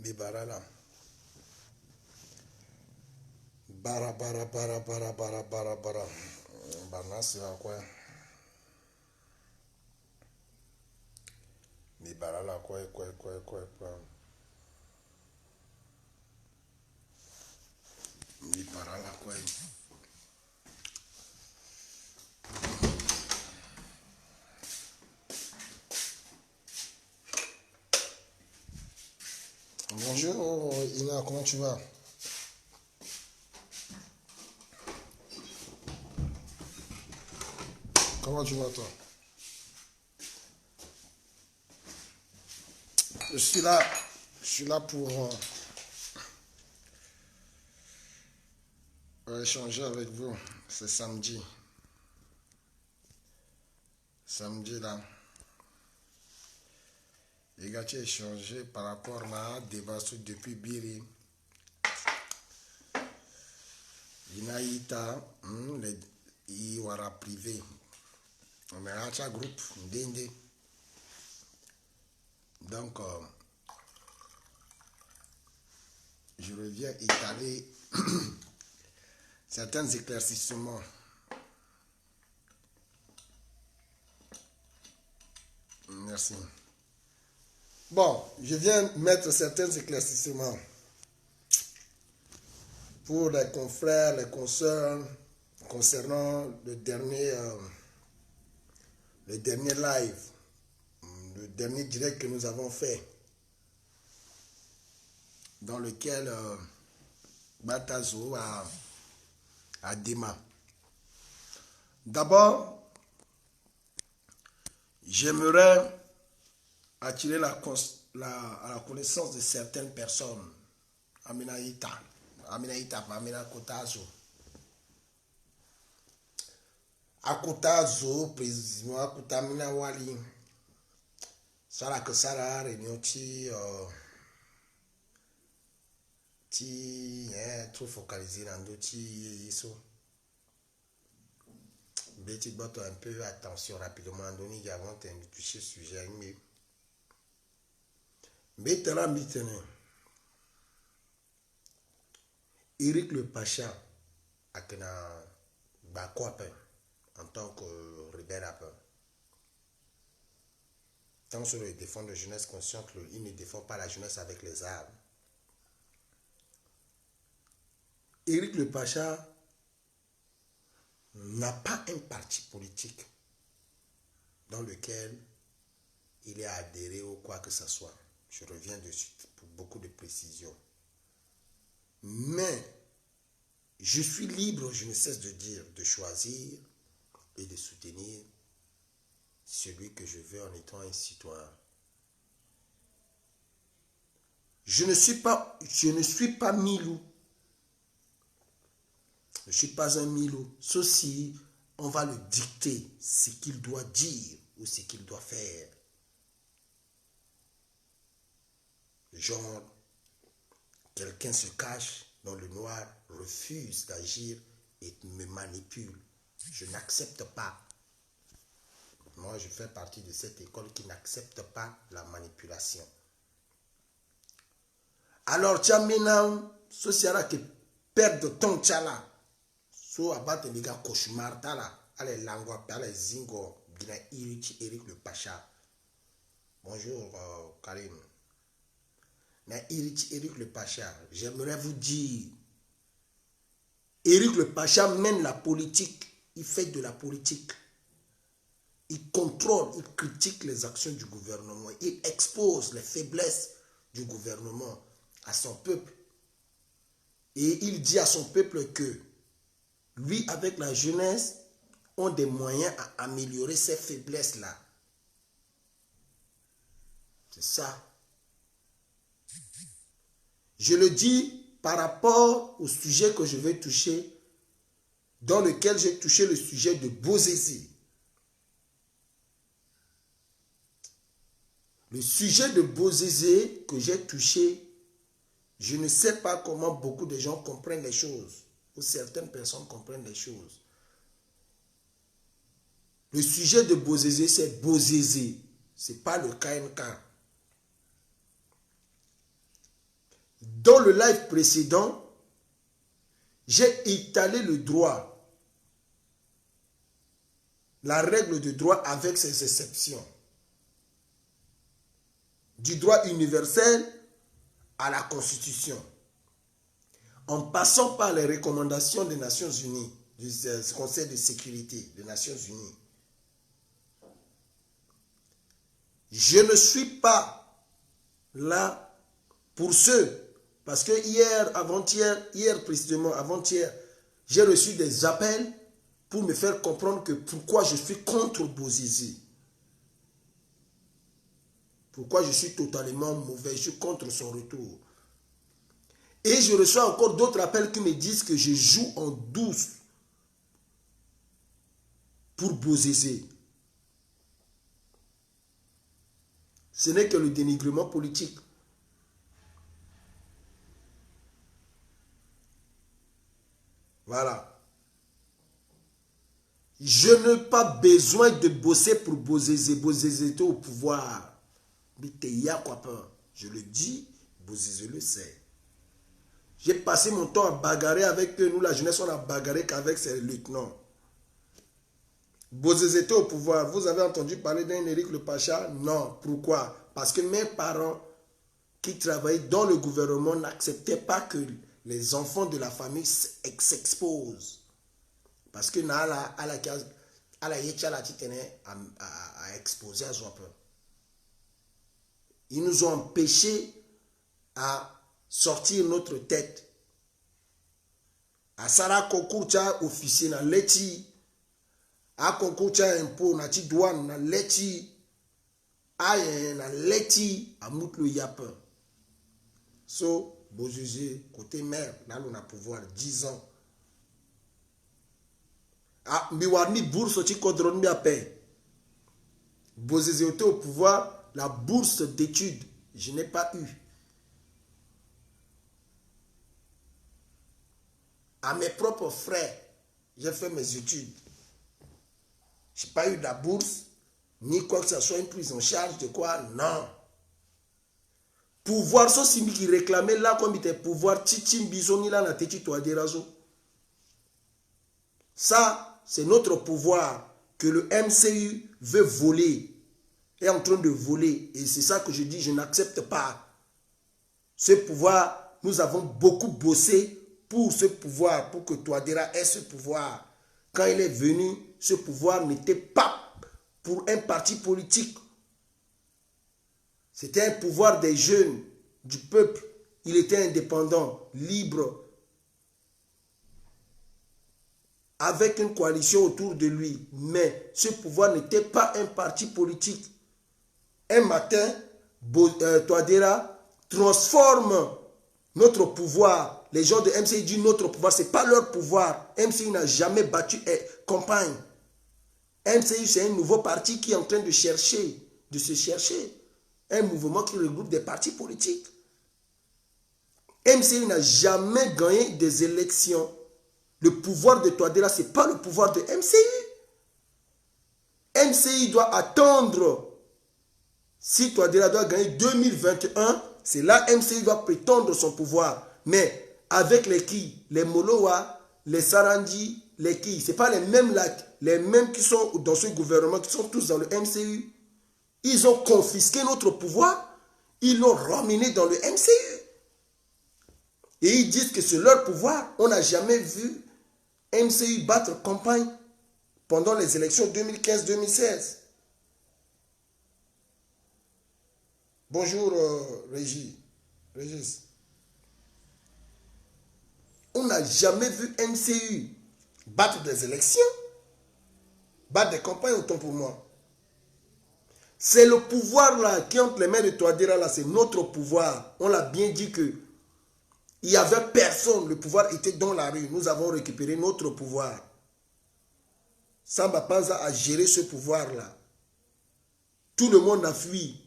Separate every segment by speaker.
Speaker 1: Bibarala. Bara bara bara bara bara bara bara. Banasi à quoi? Bibarala quoi quoi. Bibarala quoi. Bonjour Ina, comment tu vas? Comment tu vas toi? Je suis là, pour échanger avec vous. C'est samedi. Samedi là. Les gars, tu as échangé par rapport à débat depuis Biri. Inaïta, les Iwara privé. On est un groupe, Ndende. Donc, je reviens étaler certains éclaircissements. Merci. Bon, je viens mettre certains éclaircissements pour les confrères, les consoeurs concernant le dernier live, le dernier direct que nous avons fait, dans lequel Batazo a démarré. D'abord, j'aimerais attirer à la connaissance de certaines personnes. Aminaïta, Amina Kotazo. Akotazo, président, Akotamina Wali. Sara que Sara, réunion trop focalisé dans d'autres iso. Betty Botto un peu attention rapidement, donné qu'il y a un touché sujet. Maintenant, Eric le Pacha a en tant que rebelle. Tant sur le défend de jeunesse consciente, il ne défend pas la jeunesse avec les armes. Eric le Pacha n'a pas un parti politique dans lequel il est adhéré ou quoi que ce soit. Je reviens dessus pour beaucoup de précisions. Mais je suis libre, je ne cesse de dire, de choisir et de soutenir celui que je veux en étant un citoyen. Je ne suis pas Milou. Je ne suis pas un Milou. Sauf si on va le dicter ce qu'il doit dire ou ce qu'il doit faire. Genre, quelqu'un se cache dans le noir, refuse d'agir et me manipule. Je n'accepte pas. Moi, je fais partie de cette école qui n'accepte pas la manipulation. Alors, tu as maintenant, sociala que perdre ton tchala. So, abattre les gars cauchemar, tala. Allez, langua, allez, zingo, bina Eric le Pacha. Bonjour, Karim. Mais Eric le Pacha, j'aimerais vous dire, Eric le Pacha mène la politique, il fait de la politique. Il contrôle, il critique les actions du gouvernement, il expose les faiblesses du gouvernement à son peuple. Et il dit à son peuple que lui, avec la jeunesse, ont des moyens à améliorer ces faiblesses-là. C'est ça. Je le dis par rapport au sujet que je vais toucher, dans lequel j'ai touché le sujet de Bozézé. Le sujet de Bozézé que j'ai touché, je ne sais pas comment beaucoup de gens comprennent les choses, ou certaines personnes comprennent les choses. Le sujet de Bozézé, c'est Bozézé, ce n'est pas le KNK. Dans le live précédent, j'ai étalé le droit, la règle de droit avec ses exceptions. Du droit universel à la Constitution. En passant par les recommandations des Nations Unies, du Conseil de sécurité des Nations Unies. Je ne suis pas là pour ceux, parce que hier précisément, avant-hier, j'ai reçu des appels pour me faire comprendre que pourquoi je suis contre Bozizé. Pourquoi je suis totalement mauvais, je suis contre son retour. Et je reçois encore d'autres appels qui me disent que je joue en douce pour Bozizé. Ce n'est que le dénigrement politique. Voilà. Je n'ai pas besoin de bosser pour Bozizé. Bozizé est au pouvoir. Je le dis, Bozizé le sait. J'ai passé mon temps à bagarrer avec eux. Nous, la jeunesse, on a bagarré qu'avec ces lieutenants. Bozizé était au pouvoir. Vous avez entendu parler d'un Éric le Pacha? Non. Pourquoi? Parce que mes parents qui travaillaient dans le gouvernement n'acceptaient pas que les enfants de la famille s'exposent. Parce que à exposer à Joapin. Ils nous ont empêchés à sortir notre tête. À Sarah concours officier na leti, à concours impôt na ti douane na leti, à na leti à moutlo yapin. So Bozizé côté maire, là on a pouvoir 10 ans. Ah miwarni bourse ti kodron mi paix. Bozizé était au pouvoir, la bourse d'études, je n'ai pas eu. À mes propres frais, j'ai fait mes études. Je n'ai pas eu de la bourse, ni quoi que ce soit, une prise en charge de quoi, non. Pouvoir, ça c'est qui réclamait là comme il était pouvoir, Titim Bisoni là, na teti toi des razo. Ça, c'est notre pouvoir que le MCU veut voler, est en train de voler. Et c'est ça que je dis, je n'accepte pas. Ce pouvoir, nous avons beaucoup bossé pour ce pouvoir, pour que Touadéra ait ce pouvoir. Quand il est venu, ce pouvoir n'était pas pour un parti politique. C'était un pouvoir des jeunes, du peuple. Il était indépendant, libre, avec une coalition autour de lui. Mais ce pouvoir n'était pas un parti politique. Un matin, Touadéra transforme notre pouvoir. Les gens de MCI disent notre pouvoir, ce n'est pas leur pouvoir. MCI n'a jamais battu campagne. MCI, c'est un nouveau parti qui est en train de chercher, de se chercher. Un mouvement qui regroupe des partis politiques. MCI n'a jamais gagné des élections. Le pouvoir de Touadéra, ce n'est pas le pouvoir de MCI. MCI doit attendre. Si Touadéra doit gagner 2021, c'est là MCI doit prétendre son pouvoir. Mais avec les qui? Les Molowa, les Sarandi, les qui? Ce n'est pas les mêmes là, les mêmes qui sont dans ce gouvernement, qui sont tous dans le MCU. Ils ont confisqué notre pouvoir, ils l'ont ramené dans le MCU. Et ils disent que c'est leur pouvoir. On n'a jamais vu MCU battre campagne pendant les élections 2015-2016. Bonjour Régis. On n'a jamais vu MCU battre des élections, battre des campagnes, autant pour moi. C'est le pouvoir là qui est entre les mains de Touadéra là, c'est notre pouvoir. On l'a bien dit que il n'y avait personne, le pouvoir était dans la rue. Nous avons récupéré notre pouvoir. Samba Panza a géré ce pouvoir là. Tout le monde a fui.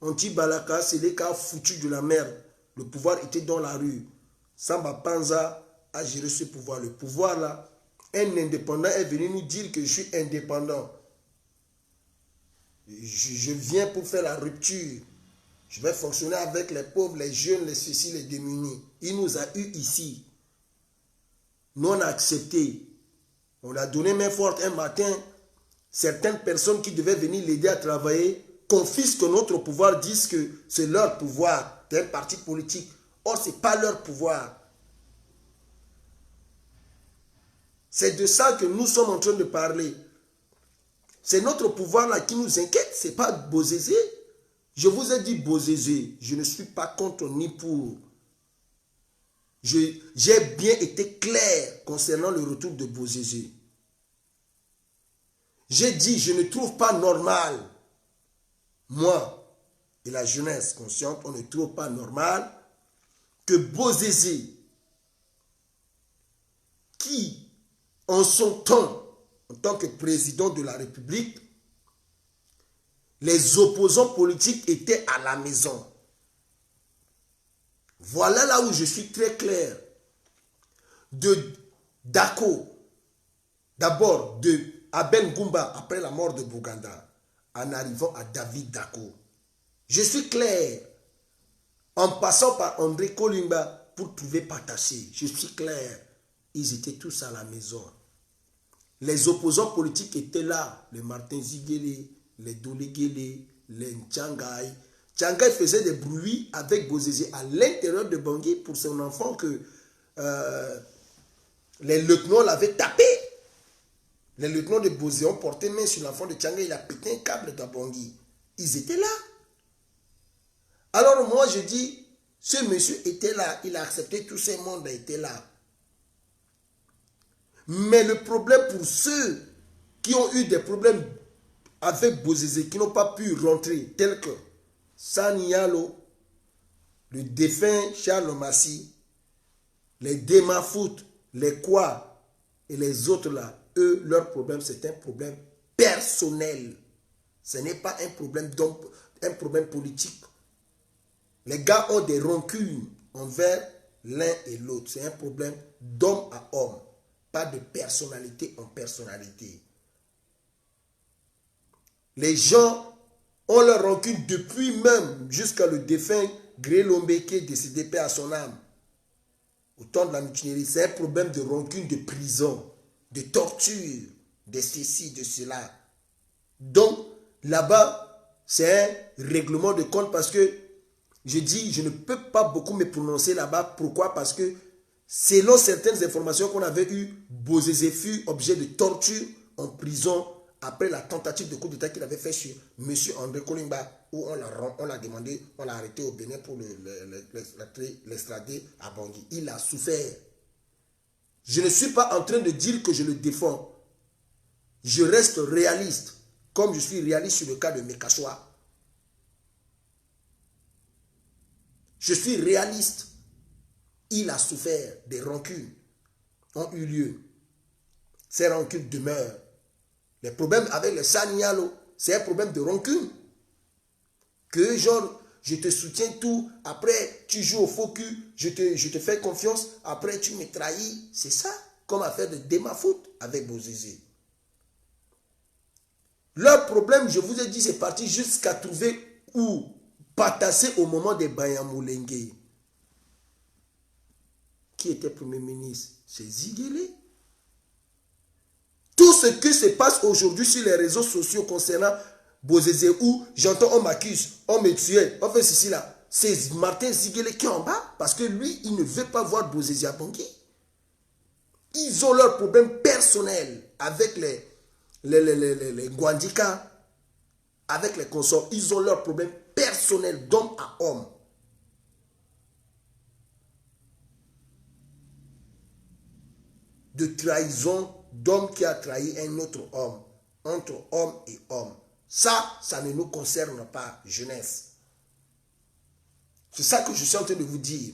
Speaker 1: Anti-Balaka, c'est les cas foutus de la merde. Le pouvoir était dans la rue. Samba Panza a géré ce pouvoir. Le pouvoir là, un indépendant est venu nous dire que je suis indépendant. Je viens pour faire la rupture. Je vais fonctionner avec les pauvres, les jeunes, les ceci, les démunis. Il nous a eu ici. Nous, on a accepté. On a donné main forte un matin. Certaines personnes qui devaient venir l'aider à travailler confisquent notre pouvoir, disent que c'est leur pouvoir d'un parti politique. Or, ce n'est pas leur pouvoir. C'est de ça que nous sommes en train de parler. C'est notre pouvoir là qui nous inquiète. Ce n'est pas Bozézé. Je vous ai dit Bozézé. Je ne suis pas contre ni pour. J'ai bien été clair concernant le retour de Bozézé. J'ai dit, je ne trouve pas normal, moi et la jeunesse consciente, on ne trouve pas normal que Bozézé, qui en son temps, en tant que président de la République, les opposants politiques étaient à la maison. Voilà là où je suis très clair. De Dako, d'abord de Aben Goumba, après la mort de Bouganda, en arrivant à David Dako. Je suis clair. En passant par André Kolimba pour trouver Pataché. Je suis clair. Ils étaient tous à la maison. Les opposants politiques étaient là. Les Martin Ziguele, les Dolegele, les Ntchangaï. Ntchangaï faisait des bruits avec Bozézé à l'intérieur de Bangui pour son enfant que les lieutenants l'avaient tapé. Les lieutenants de Bozé ont porté main sur l'enfant de Ntchangaï. Il a pété un câble dans Bangui. Ils étaient là. Alors moi je dis, ce monsieur était là. Il a accepté, tout ce monde était là. Mais le problème pour ceux qui ont eu des problèmes avec Bozézé, qui n'ont pas pu rentrer, tels que Sanialo, le défunt Charles Massi, les Demafout, les Kwa et les autres là, eux, leur problème, c'est un problème personnel. Ce n'est pas un problème politique. Les gars ont des rancunes envers l'un et l'autre. C'est un problème d'homme à homme. Pas de personnalité en personnalité. Les gens ont leur rancune depuis même jusqu'à le défunt Gré Lombeke décédé paix à son âme. Au temps de la mutinerie, c'est un problème de rancune, de prison, de torture, de ceci, de cela. Donc, là-bas, c'est un règlement de compte parce que je dis, je ne peux pas beaucoup me prononcer là-bas. Pourquoi? Parce que selon certaines informations qu'on avait eues, Bozézé fut objet de torture en prison après la tentative de coup d'État qu'il avait fait sur M. André Kolimba, où on l'a demandé, on l'a arrêté au Bénin pour l'extrader à Bangui. Il a souffert. Je ne suis pas en train de dire que je le défends. Je reste réaliste, comme je suis réaliste sur le cas de Mekassoua. Je suis réaliste. Il a souffert, des rancunes ont eu lieu. Ces rancunes demeurent. Les problèmes avec les Sanialo, c'est un problème de rancune. Que genre, je te soutiens tout, après tu joues au faux cul, je te fais confiance, après tu me trahis. C'est ça, comme affaire de Demafout avec Bozézé. Leur problème, je vous ai dit, c'est parti jusqu'à trouver où Patassé au moment des Banyamulenge. Qui était Premier ministre? C'est Ziguele. Tout ce qui se passe aujourd'hui sur les réseaux sociaux concernant Bozézé, où j'entends on m'accuse, on me tuait, on fait ceci là. C'est Martin Ziguele qui est en bas parce que lui, il ne veut pas voir Bozézé à Bangui. Ils ont leurs problèmes personnels avec les Gwandika, avec les consorts. Ils ont leurs problèmes personnels d'homme à homme. De trahison d'homme qui a trahi un autre homme, entre homme et homme. Ça ne nous concerne pas, jeunesse. C'est ça que je suis en train de vous dire.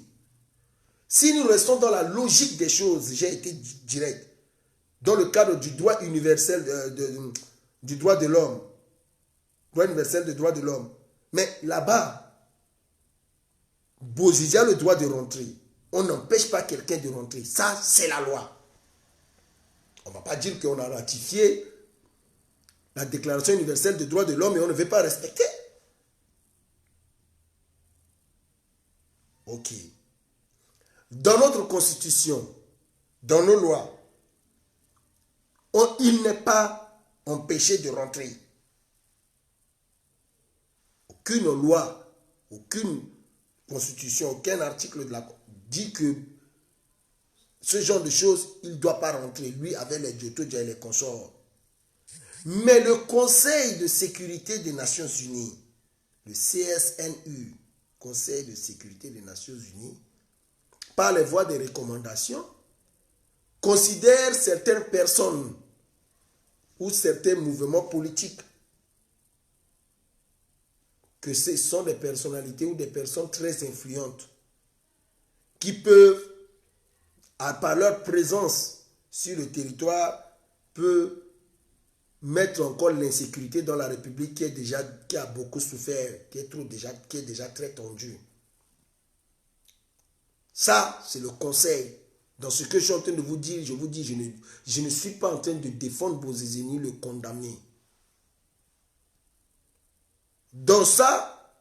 Speaker 1: Si nous restons dans la logique des choses, j'ai été direct, dans le cadre du droit universel du droit de l'homme, droit universel des droits de l'homme. Mais là-bas, Bozézé a le droit de rentrer. On n'empêche pas quelqu'un de rentrer. Ça, c'est la loi. On ne va pas dire qu'on a ratifié la Déclaration universelle des droits de l'homme et on ne veut pas respecter. Ok. Dans notre constitution, dans nos lois, il n'est pas empêché de rentrer. Aucune loi, aucune constitution, aucun article de la dit que ce genre de choses, il ne doit pas rentrer. Lui, avec les Djotodia et les consorts. Mais le Conseil de sécurité des Nations Unies, le CSNU, Conseil de sécurité des Nations Unies, par les voies des recommandations, considère certaines personnes ou certains mouvements politiques que ce sont des personnalités ou des personnes très influentes qui peuvent, par leur présence sur le territoire, peut mettre encore l'insécurité dans la République qui a beaucoup souffert, qui est déjà très tendue. Ça, c'est le conseil. Dans ce que je suis en train de vous dire, je vous dis, je ne suis pas en train de défendre Bozizé ni le condamner. Dans ça,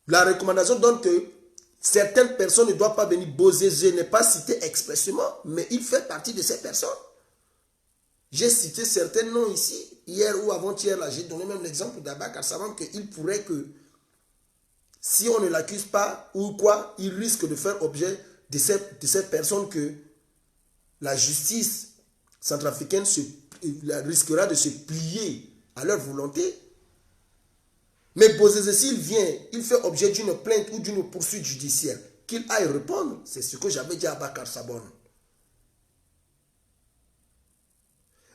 Speaker 1: la recommandation donne que certaines personnes ne doivent pas venir. Bozizé n'est pas cité expressément, mais il fait partie de ces personnes. J'ai cité certains noms ici, hier ou avant-hier, là, j'ai donné même l'exemple d'Abakar Saban qu'il pourrait que, si on ne l'accuse pas ou quoi, il risque de faire objet de ces personnes que la justice centrafricaine risquera de se plier à leur volonté. Mais Bozizé, s'il vient, il fait objet d'une plainte ou d'une poursuite judiciaire, qu'il aille répondre. C'est ce que j'avais dit à Abakar Sabon.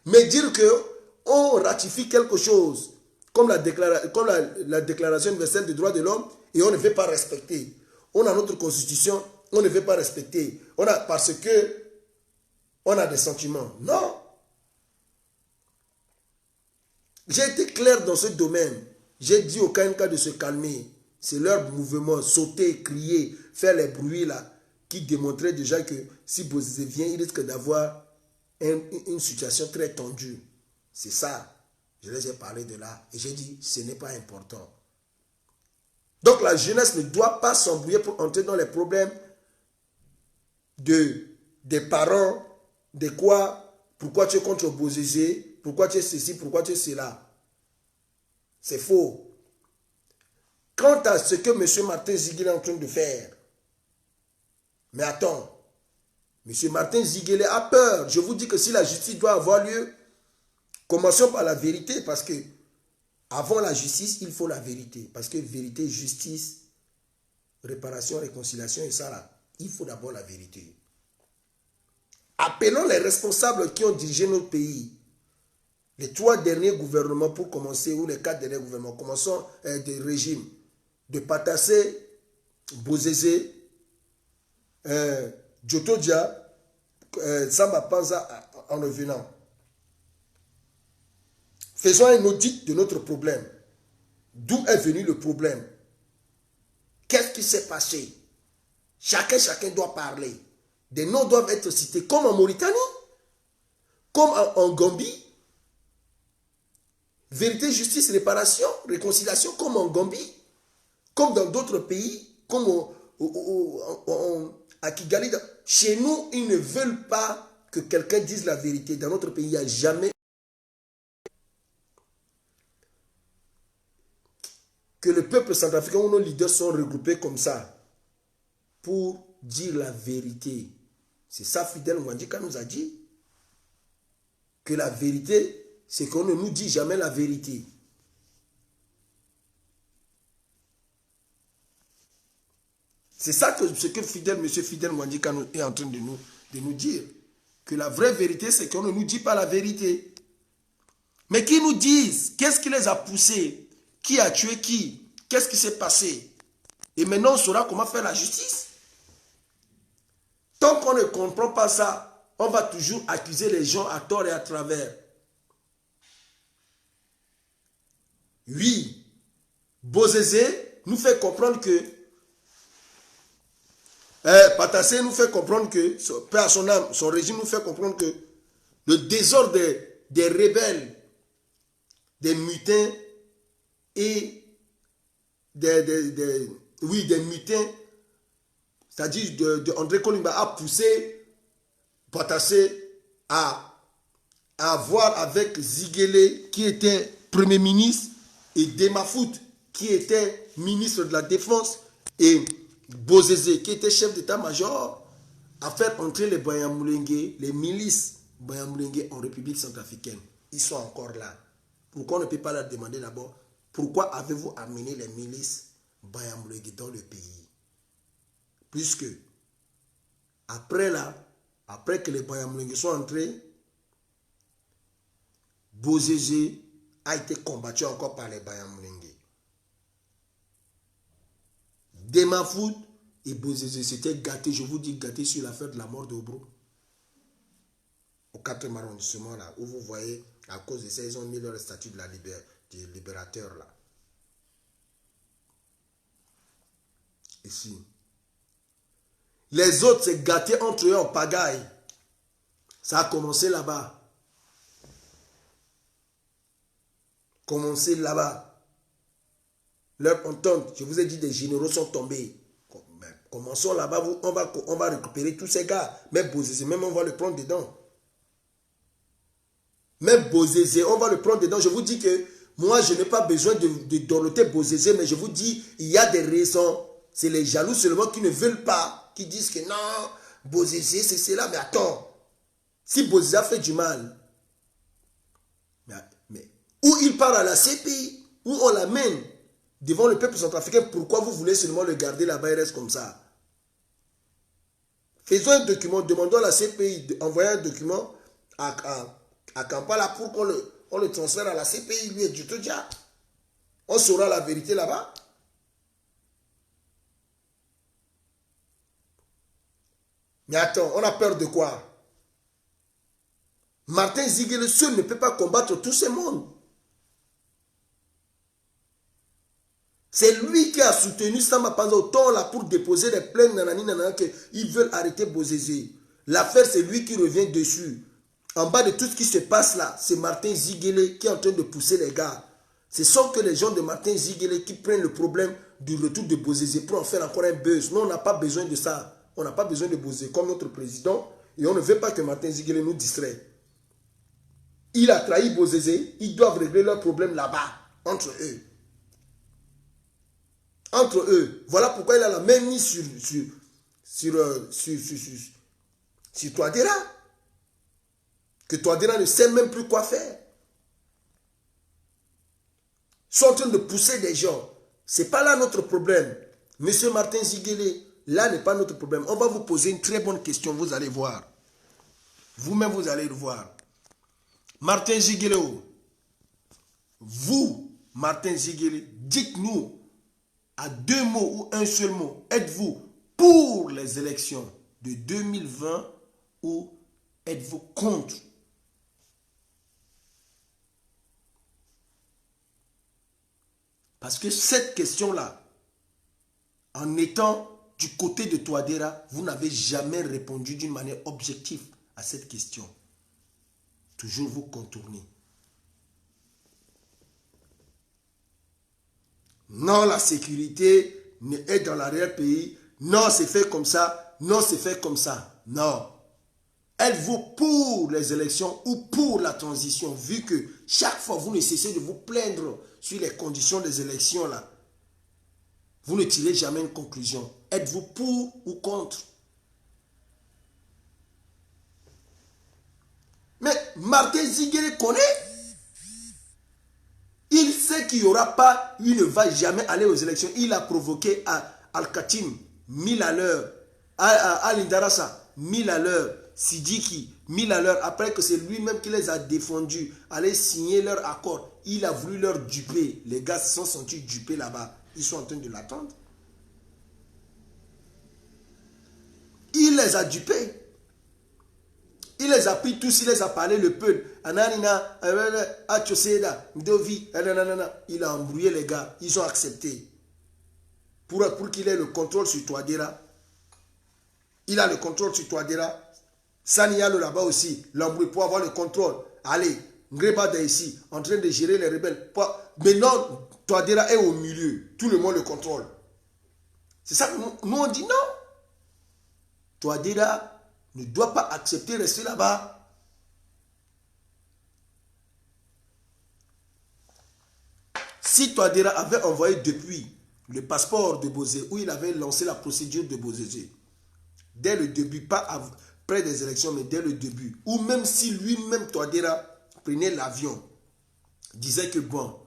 Speaker 1: Mais dire qu'on ratifie quelque chose, comme la Déclaration universelle des droits de l'homme, et on ne veut pas respecter. On a notre constitution, on ne veut pas respecter. Parce que on a des sentiments. Non. J'ai été clair dans ce domaine. J'ai dit au cas de se calmer. C'est leur mouvement, sauter, crier, faire les bruits là, qui démontraient déjà que si Bozizé vient, il risque d'avoir une situation très tendue. C'est ça. Je les ai parlé de là. Et j'ai dit, ce n'est pas important. Donc la jeunesse ne doit pas s'embrouiller pour entrer dans les problèmes des parents, de quoi, pourquoi tu es contre Bozizé, pourquoi tu es ceci, pourquoi tu es cela. C'est faux. Quant à ce que M. Martin Ziguélé est en train de faire, mais attends, M. Martin Ziguélé a peur. Je vous dis que si la justice doit avoir lieu, commençons par la vérité, parce que avant la justice, il faut la vérité. Parce que vérité, justice, réparation, réconciliation et ça là, il faut d'abord la vérité. Appelons les responsables qui ont dirigé notre pays. Les 3 derniers gouvernements pour commencer, ou les 4 derniers gouvernements, commençons des régimes de Patassé, Bozizé, Djotodia, Samba Panza en revenant. Faisons un audit de notre problème. D'où est venu le problème? Qu'est-ce qui s'est passé? Chacun doit parler. Des noms doivent être cités, comme en Mauritanie, comme en Gambie. Vérité, justice, réparation, réconciliation, comme en Gambie, comme dans d'autres pays, comme à Kigali. Chez nous, ils ne veulent pas que quelqu'un dise la vérité. Dans notre pays, il n'y a jamais que le peuple centrafricain ou nos leaders sont regroupés comme ça pour dire la vérité. C'est ça Fidel Mwandika nous a dit. Que la vérité, c'est qu'on ne nous dit jamais la vérité. C'est ça ce que M. Fidel Mwandika est en train de nous dire. Que la vraie vérité, c'est qu'on ne nous dit pas la vérité. Mais qu'ils nous disent, qu'est-ce qui les a poussés? Qui a tué qui? Qu'est-ce qui s'est passé? Et maintenant, on saura comment faire la justice. Tant qu'on ne comprend pas ça, on va toujours accuser les gens à tort et à travers. Oui, Bozizé nous fait comprendre que Patassé nous fait comprendre que, à son âme, son régime nous fait comprendre que le désordre des rebelles, des mutins et des oui, des mutins, c'est-à-dire de André Kolimba a poussé Batassé à voir avec Ziguele, qui était Premier ministre, et Demafout, qui était ministre de la Défense, et Bozézé, qui était chef d'état-major, à faire entrer les Banyamulenge, les milices Banyamulenge en République centrafricaine. Ils sont encore là. Pourquoi on ne peut pas leur demander d'abord, pourquoi avez-vous amené les milices Banyamulenge dans le pays? Puisque, après que les Banyamulenge sont entrés, Bozézé a été combattu encore par les Banyamulenge. Demafout et Bozézé s'étaient gâtés, je vous dis gâtés sur l'affaire de la mort d'Obro. Au 4e arrondissement, là, où vous voyez, à cause de ça, ils ont mis leur statut de du libérateur, là. Ici. Les autres s'est gâtés entre eux en pagaille. Ça a commencé là-bas. Leur entente, je vous ai dit, des généraux sont tombés. Commençons là-bas, on va récupérer tous ces gars. Même Bozézé, même on va le prendre dedans. Même Bozézé, on va le prendre dedans. Je vous dis que moi, je n'ai pas besoin de Dorothée Bozézé, mais je vous dis, il y a des raisons. C'est les jaloux seulement qui ne veulent pas, qui disent que non, Bozézé, c'est cela. Mais attends, si Bozézé a fait du mal, mais où il part à la CPI, où on l'amène devant le peuple centrafricain, pourquoi vous voulez seulement le garder là-bas et reste comme ça? Faisons un document, demandons à la CPI d'envoyer un document à Kampala pour qu'on le transfère à la CPI, lui et du tout déjà. On saura la vérité là-bas. Mais attends, on a peur de quoi? Martin Ziguele seul ne peut pas combattre tous ces mondes. C'est lui qui a soutenu Samba Panza au temps là pour déposer des plaintes nanana qu'ils veulent arrêter Bozézé. L'affaire, c'est lui qui revient dessus. En bas de tout ce qui se passe là, c'est Martin Ziguele qui est en train de pousser les gars. Ce sont que les gens de Martin Ziguele qui prennent le problème du retour de Bozézé pour en faire encore un buzz. Nous, on n'a pas besoin de ça. On n'a pas besoin de Bozézé comme notre président. Et on ne veut pas que Martin Ziguele nous distrait. Il a trahi Bozézé. Ils doivent régler leurs problèmes là-bas, entre eux. Entre eux. Voilà pourquoi il a la même mise sur Touadéra. Que Touadéra ne sait même plus quoi faire. Ils sont en train de pousser des gens. Ce n'est pas là notre problème. Monsieur Martin Ziguele, là n'est pas notre problème. On va vous poser une très bonne question, vous allez voir. Vous-même, vous allez le voir. Martin Ziguele, vous, Martin Ziguele, dites-nous à 2 mots ou un seul mot, êtes-vous pour les élections de 2020 ou êtes-vous contre? Parce que cette question-là, en étant du côté de Touadéra, vous n'avez jamais répondu d'une manière objective à cette question. Toujours vous contournez. Non, la sécurité est dans l'arrière-pays. Non, c'est fait comme ça. Non, c'est fait comme ça. Non. Êtes-vous pour les élections ou pour la transition, vu que chaque fois vous ne cessez de vous plaindre sur les conditions des élections là. Vous ne tirez jamais une conclusion. Êtes-vous pour ou contre? Mais Martin Ziguele connaît. Il sait qu'il n'y aura pas, il ne va jamais aller aux élections. Il a provoqué à Al-Khatim, 1000 à l'heure. À Lindarassa, 1000 à l'heure. Sidiki, 1000 à l'heure. Après que c'est lui-même qui les a défendus, aller signer leur accord. Il a voulu leur duper. Les gars se sont sentis dupés là-bas. Ils sont en train de l'attendre. Il les a dupés. Il les a pris tous, il les a parlé le peuple. Ananina, Achoseda, Ndovi, il a embrouillé les gars. Ils ont accepté. Pour qu'il ait le contrôle sur Touadéra. Il a le contrôle sur Touadéra. Sani a le là-bas aussi. L'embrouille pour avoir le contrôle. Allez, Ngreba est ici, en train de gérer les rebelles. Maintenant, Touadéra est au milieu. Tout le monde le contrôle. C'est ça que nous on dit non. Touadéra ne doit pas accepter de rester là-bas. Si Touadéra avait envoyé depuis le passeport de Bozé, où il avait lancé la procédure de Bozé, dès le début, pas après des élections, mais dès le début, ou même si lui-même, Touadéra, prenait l'avion, disait que bon,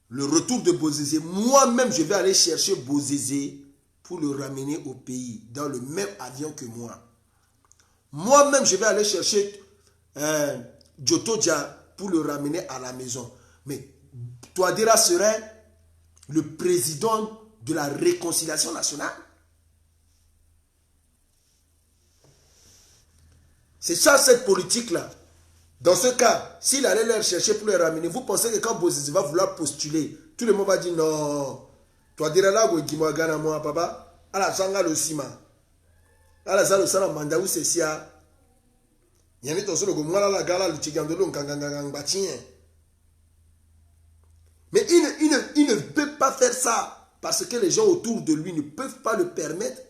Speaker 1: le retour de Bozé, moi-même, je vais aller chercher Bozé pour le ramener au pays, dans le même avion que moi. Moi-même, je vais aller chercher Djoto Dia pour le ramener à la maison. Mais Touadéra serait le président de la réconciliation nationale. C'est ça cette politique-là. Dans ce cas, s'il allait les chercher pour les ramener, vous pensez que quand Bozizé va vouloir postuler, tout le monde va dire non, Touadéra là, Gouigimo Gana moi, papa, à la Zanga le Sima, à la Zalo Sana Mandaou Sessia, Yanni Tosso le Gomala la Gala, le Tigandolo, Gangangang Batien. Mais il ne peut pas faire ça parce que les gens autour de lui ne peuvent pas le permettre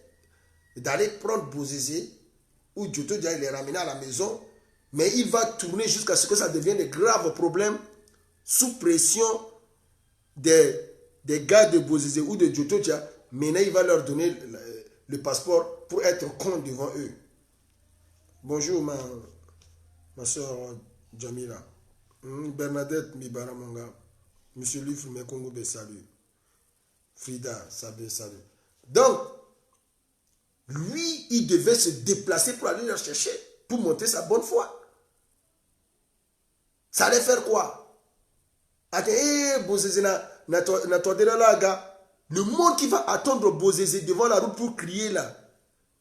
Speaker 1: d'aller prendre Bozizé ou Djoto Dia les ramener à la maison. Mais il va tourner jusqu'à ce que ça devienne de graves problèmes sous pression des gars de Bozizé ou de Djoto Dia. Maintenant, il va leur donner le passeport pour être con devant eux. Bonjour, ma soeur Jamila. Bernadette Mibara Monga. Monsieur Livre Mekongo salut. Frida, salut. Donc, lui, il devait se déplacer pour aller le chercher, pour montrer sa bonne foi. Ça allait faire quoi? Le monde qui va attendre Bozizé devant la route pour crier là.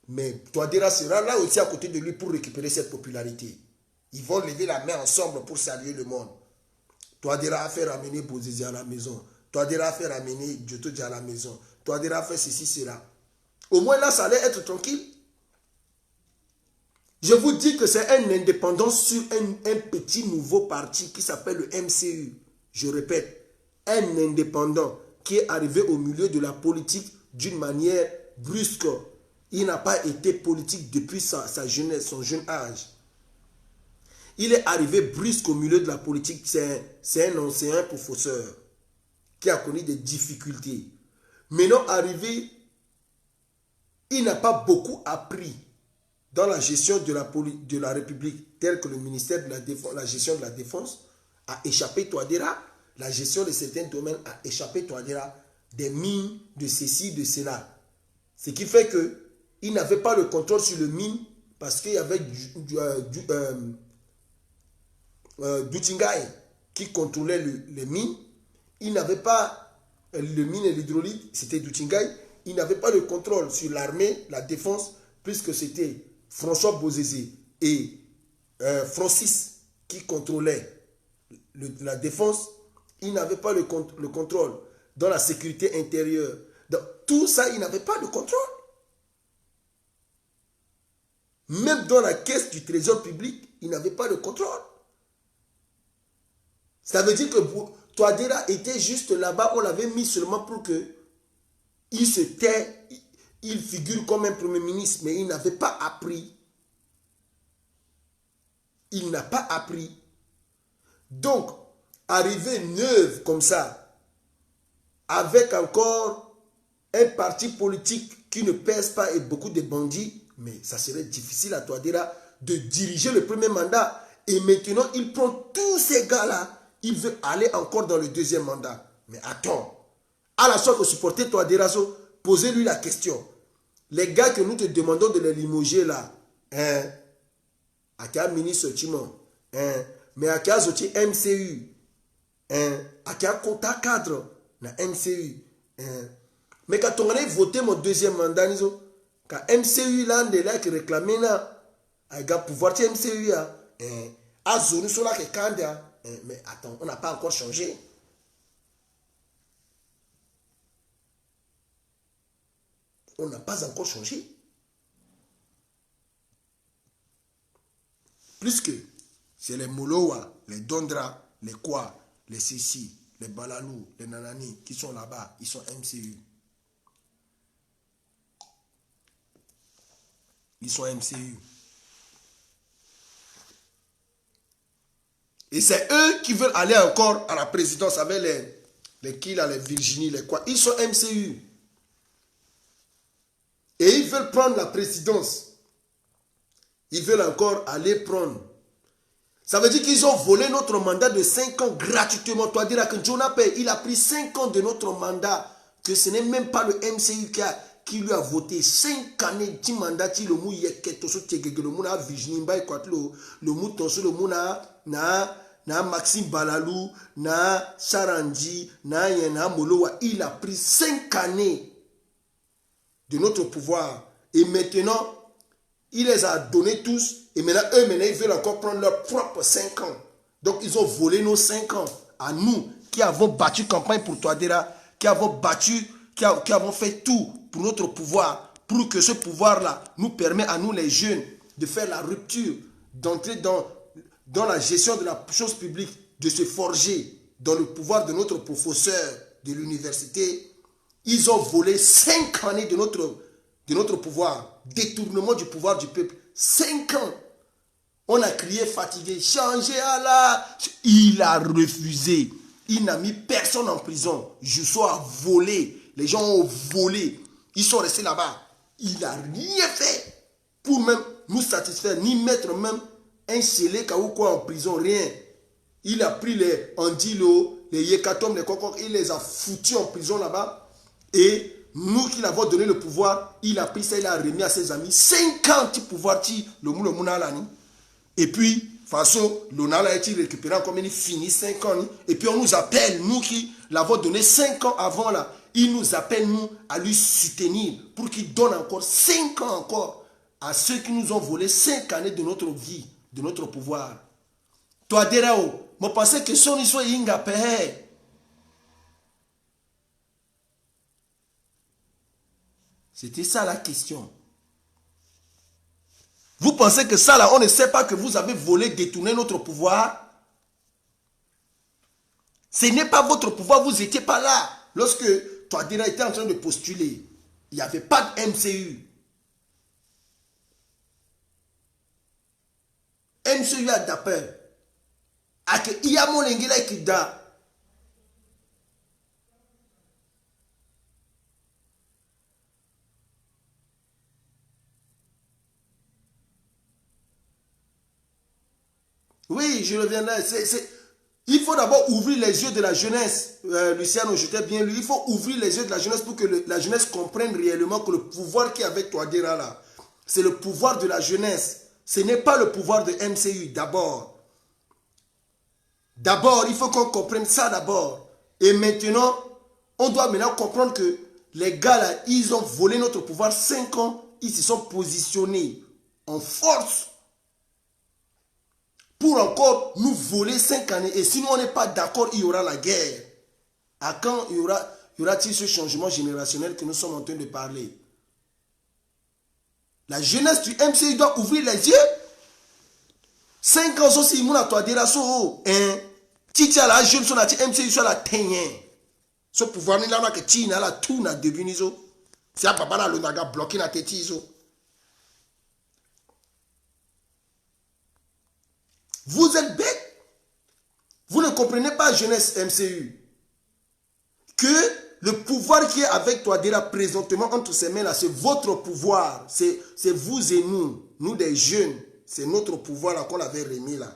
Speaker 1: Mais Touadéra sera là aussi à côté de lui pour récupérer cette popularité. Ils vont lever la main ensemble pour saluer le monde. Touadéra a fait ramener Bozizé à la maison. Touadéra a fait ramener Djoto Dia à la maison. Touadéra a fait ceci, cela. Au moins là, ça allait être tranquille. Je vous dis que c'est un indépendant sur un petit nouveau parti qui s'appelle le MCU. Je répète, un indépendant qui est arrivé au milieu de la politique d'une manière brusque. Il n'a pas été politique depuis sa jeunesse, son jeune âge. Il est arrivé brusque au milieu de la politique. C'est un enseignant, un professeur qui a connu des difficultés. Maintenant arrivé, il n'a pas beaucoup appris dans la gestion de la République, tel que le ministère de la Défense, la gestion de la Défense a échappé Touadéra, la gestion de certains domaines a échappé Touadéra, des mines, de ceci, de cela. Ce qui fait qu'il n'avait pas le contrôle sur le mine parce qu'il y avait Doutingaï qui contrôlait les mines. Il n'avait pas le mine et l'hydraulique, c'était Doutingaï. Il n'avait pas de contrôle sur l'armée, la défense, puisque c'était François Bozizé et Francis qui contrôlaient la défense. Il n'avait pas le contrôle dans la sécurité intérieure. Dans tout ça, il n'avait pas de contrôle. Même dans la caisse du trésor public, il n'avait pas de contrôle. Ça veut dire que Touadéra était juste là-bas, on l'avait mis seulement pour que il se tait, il figure comme un premier ministre, mais il n'avait pas appris. Il n'a pas appris. Donc, arriver neuf comme ça, avec encore un parti politique qui ne pèse pas et beaucoup de bandits, mais ça serait difficile à Touadéra de diriger le premier mandat. Et maintenant, il prend tous ces gars-là, il veut aller encore dans le deuxième mandat. Mais attends, à la sorte que supporter Touadéra, posez-lui la question. Les gars que nous te demandons de les limoger là, à quel ministre Timon, mais à quel zoti MCU, à quel compta cadre na MCU, mais quand on a voté mon deuxième mandat, quand MCU là, on est qui réclamait là, à pouvoir de MCU là, à zone sur la candidat, mais attends, on n'a pas encore changé. On n'a pas encore changé. Plus que c'est les Molowa, les Dondra, les Kwa, les Sissi, les Balalou, les Nanani qui sont là-bas, ils sont MCU. Ils sont MCU. Et c'est eux qui veulent aller encore à la présidence avec les qui là, les Virginie, les quoi. Ils sont MCU. Et ils veulent prendre la présidence. Ils veulent encore aller prendre. Ça veut dire qu'ils ont volé notre mandat de 5 ans gratuitement. Toi, dire que Jonapé, il a pris 5 ans de notre mandat. Que ce n'est même pas le MCU qui lui a voté 5 années de mandat. Le mou yeket, le mou na Virginie, le mou tonso, le mou na Maxime Balalou, na Sarandi, na Yena Molowa. Il a pris 5 années de notre pouvoir. Et maintenant, il les a donnés tous. Et maintenant, ils veulent encore prendre leurs propres 5 ans. Donc, ils ont volé nos 5 ans à nous qui avons battu campagne pour Touadéra, qui avons battu, qui avons fait tout pour notre pouvoir, pour que ce pouvoir-là nous permet à nous les jeunes de faire la rupture, d'entrer dans la gestion de la chose publique, de se forger dans le pouvoir de notre professeur de l'université. Ils ont volé 5 années de notre pouvoir, détournement du pouvoir du peuple. 5 ans. On a crié fatigué, changez Allah. Il a refusé. Il n'a mis personne en prison. Jusso a volé. Les gens ont volé. Ils sont restés là-bas. Il n'a rien fait pour même nous satisfaire, ni mettre même un scellé ou quoi en prison, rien. Il a pris les Andilo, les Yekatom, les Kokok, il les a foutus en prison là-bas. Et nous qui l'avons donné le pouvoir, il a pris ça, il a remis à ses amis. 50 pouvoirs, le mouna. Et puis, façon, l'onala a été récupéré comme il finit 5 ans. Et puis on nous appelle, nous qui l'avons donné 5 ans avant là, il nous appelle nous à lui soutenir pour qu'il donne encore 5 ans encore à ceux qui nous ont volé 5 années de notre vie, de notre pouvoir. Toi, Derao, je pensais que son histoire est ingapé. C'était ça la question. Vous pensez que ça là, on ne sait pas que vous avez volé, détourné notre pouvoir? Ce n'est pas votre pouvoir, vous n'étiez pas là. Lorsque Touadéra était en train de postuler, il n'y avait pas de MCU. MCU a d'appel. Il y a mon lingila qui da. Oui, je reviendrai. Il faut d'abord ouvrir les yeux de la jeunesse. Luciano, je t'ai bien lu. Il faut ouvrir les yeux de la jeunesse pour que la jeunesse comprenne réellement que le pouvoir qui est avec Touadéra là, c'est le pouvoir de la jeunesse. Ce n'est pas le pouvoir de MCU d'abord. D'abord, il faut qu'on comprenne ça d'abord. Et maintenant, on doit maintenant comprendre que les gars là, ils ont volé notre pouvoir 5 ans. Ils se sont positionnés en force pour encore nous voler 5 années. Et sinon on n'est pas d'accord, il y aura la guerre. À quand y aura-t-il ce changement générationnel que nous sommes en train de parler? La jeunesse du MCU doit ouvrir les yeux. 5 ans, si il a Touadéra, si tu as la jeune, sur la MCU, sur la teigne. Ce pouvoir, il a que tu as la tout, na devenu. Si à papa, le naga bloqué la tête. Vous êtes bête. Vous ne comprenez pas, jeunesse MCU, que le pouvoir qui est avec Touadéra présentement entre ses mains là, c'est votre pouvoir. C'est vous et nous, nous des jeunes. C'est notre pouvoir là qu'on avait remis là.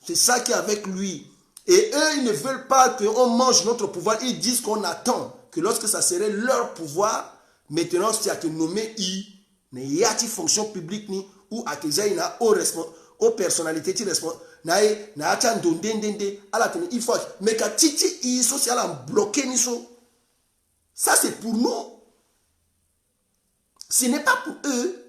Speaker 1: C'est ça qui est avec lui. Et eux, ils ne veulent pas qu'on mange notre pouvoir. Ils disent qu'on attend que lorsque ça serait leur pouvoir, maintenant, c'est à que nommer il y a une fonction publique ni ou à que il y a aux personnalités qui responsent. Il faut mais quand titi ils sont bloqué ni ça c'est pour nous. Ce n'est pas pour eux.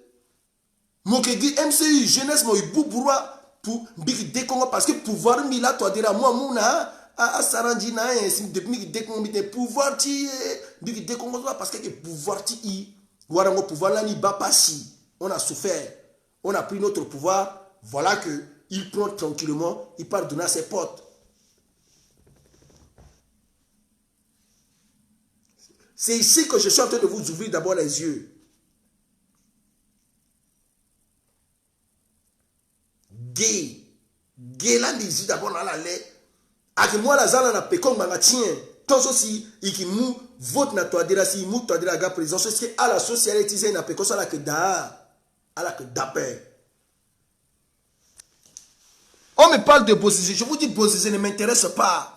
Speaker 1: Mon MCU jeunesse moi bouboura pour big décongo parce que pouvoir mila toi dire moi mouna à Sarandi na depuis décongo pouvoir ti big décongo parce que pouvoir ti warango pouvoir là ni bapasi on a souffert on a pris notre pouvoir voilà que il prend tranquillement il part donner à ses potes. C'est ici que je suis en train de vous ouvrir d'abord les yeux. gay. Gay là, les yeux d'abord dans la lait. A que moi, la zala na pekong mangatien. Tant aussi, il qui mou, vote na toi dira si mou toi dira gars président. C'est ce que à la socialité, na pekong ça la que da. À la que d'appel. On me parle de Bozizé. Je vous dis, Bozizé ne m'intéresse pas.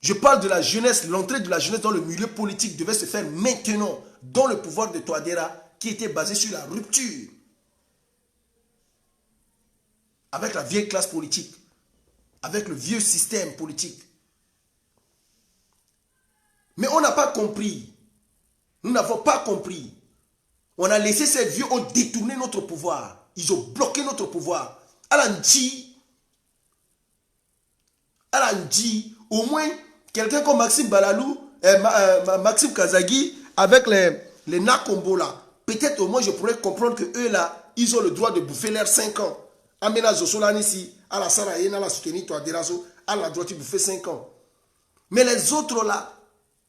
Speaker 1: Je parle de la jeunesse. L'entrée de la jeunesse dans le milieu politique devait se faire maintenant. Dans le pouvoir de Touadéra, qui était basé sur la rupture avec la vieille classe politique, avec le vieux système politique. Mais on n'a pas compris. Nous n'avons pas compris. On a laissé ces vieux, ont détourné notre pouvoir. Ils ont bloqué notre pouvoir. Alanji, au moins, quelqu'un comme Maxime Balalou, Maxime Kazagi, avec les Nakombo là, peut-être au moins je pourrais comprendre que eux là, ils ont le droit de bouffer leurs 5 ans. Amena Zosolani ici, à la Sarayen, à la soutenir, toi, Derazo, à la droite, de bouffer 5 ans. Mais les autres là,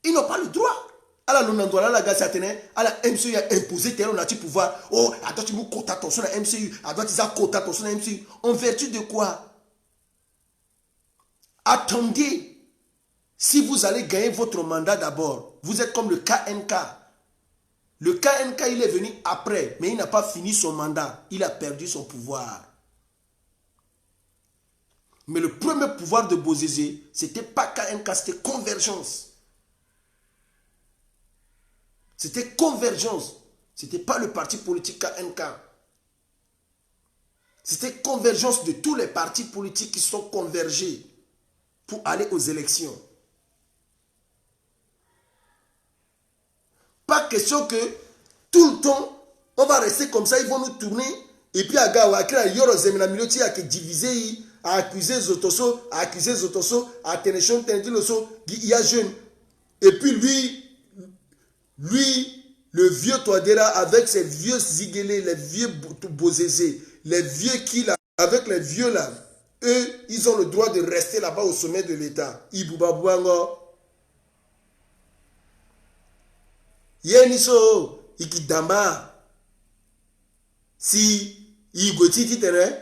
Speaker 1: ils n'ont pas le droit. À la Lonandola, la Gazatene, à la MCU a imposé tel on pouvoir. Oh, à droite, tu me comptes attention à la MCU, à droite, ils ont compté attention à la MCU. En vertu de quoi? Attendez. Si vous allez gagner votre mandat d'abord, vous êtes comme le KNK. Le KNK, il est venu après, mais il n'a pas fini son mandat. Il a perdu son pouvoir. Mais le premier pouvoir de Bozizé, ce n'était pas KNK, c'était Convergence. C'était Convergence. Ce n'était pas le parti politique KNK. C'était Convergence de tous les partis politiques qui sont convergés pour aller aux élections. Pas question que tout le temps, on va rester comme ça, ils vont nous tourner. Et puis, à diviser, à accuser Zotoso, à Ténéchon, il y a jeune. Et puis lui, le vieux Touadéra, avec ses vieux Ziguélé, les vieux Bozizé, les vieux qui là, avec les vieux là, eux, ils ont le droit de rester là-bas au sommet de l'État. Ibouba Yeniso, Ikidama, si Igoti titene,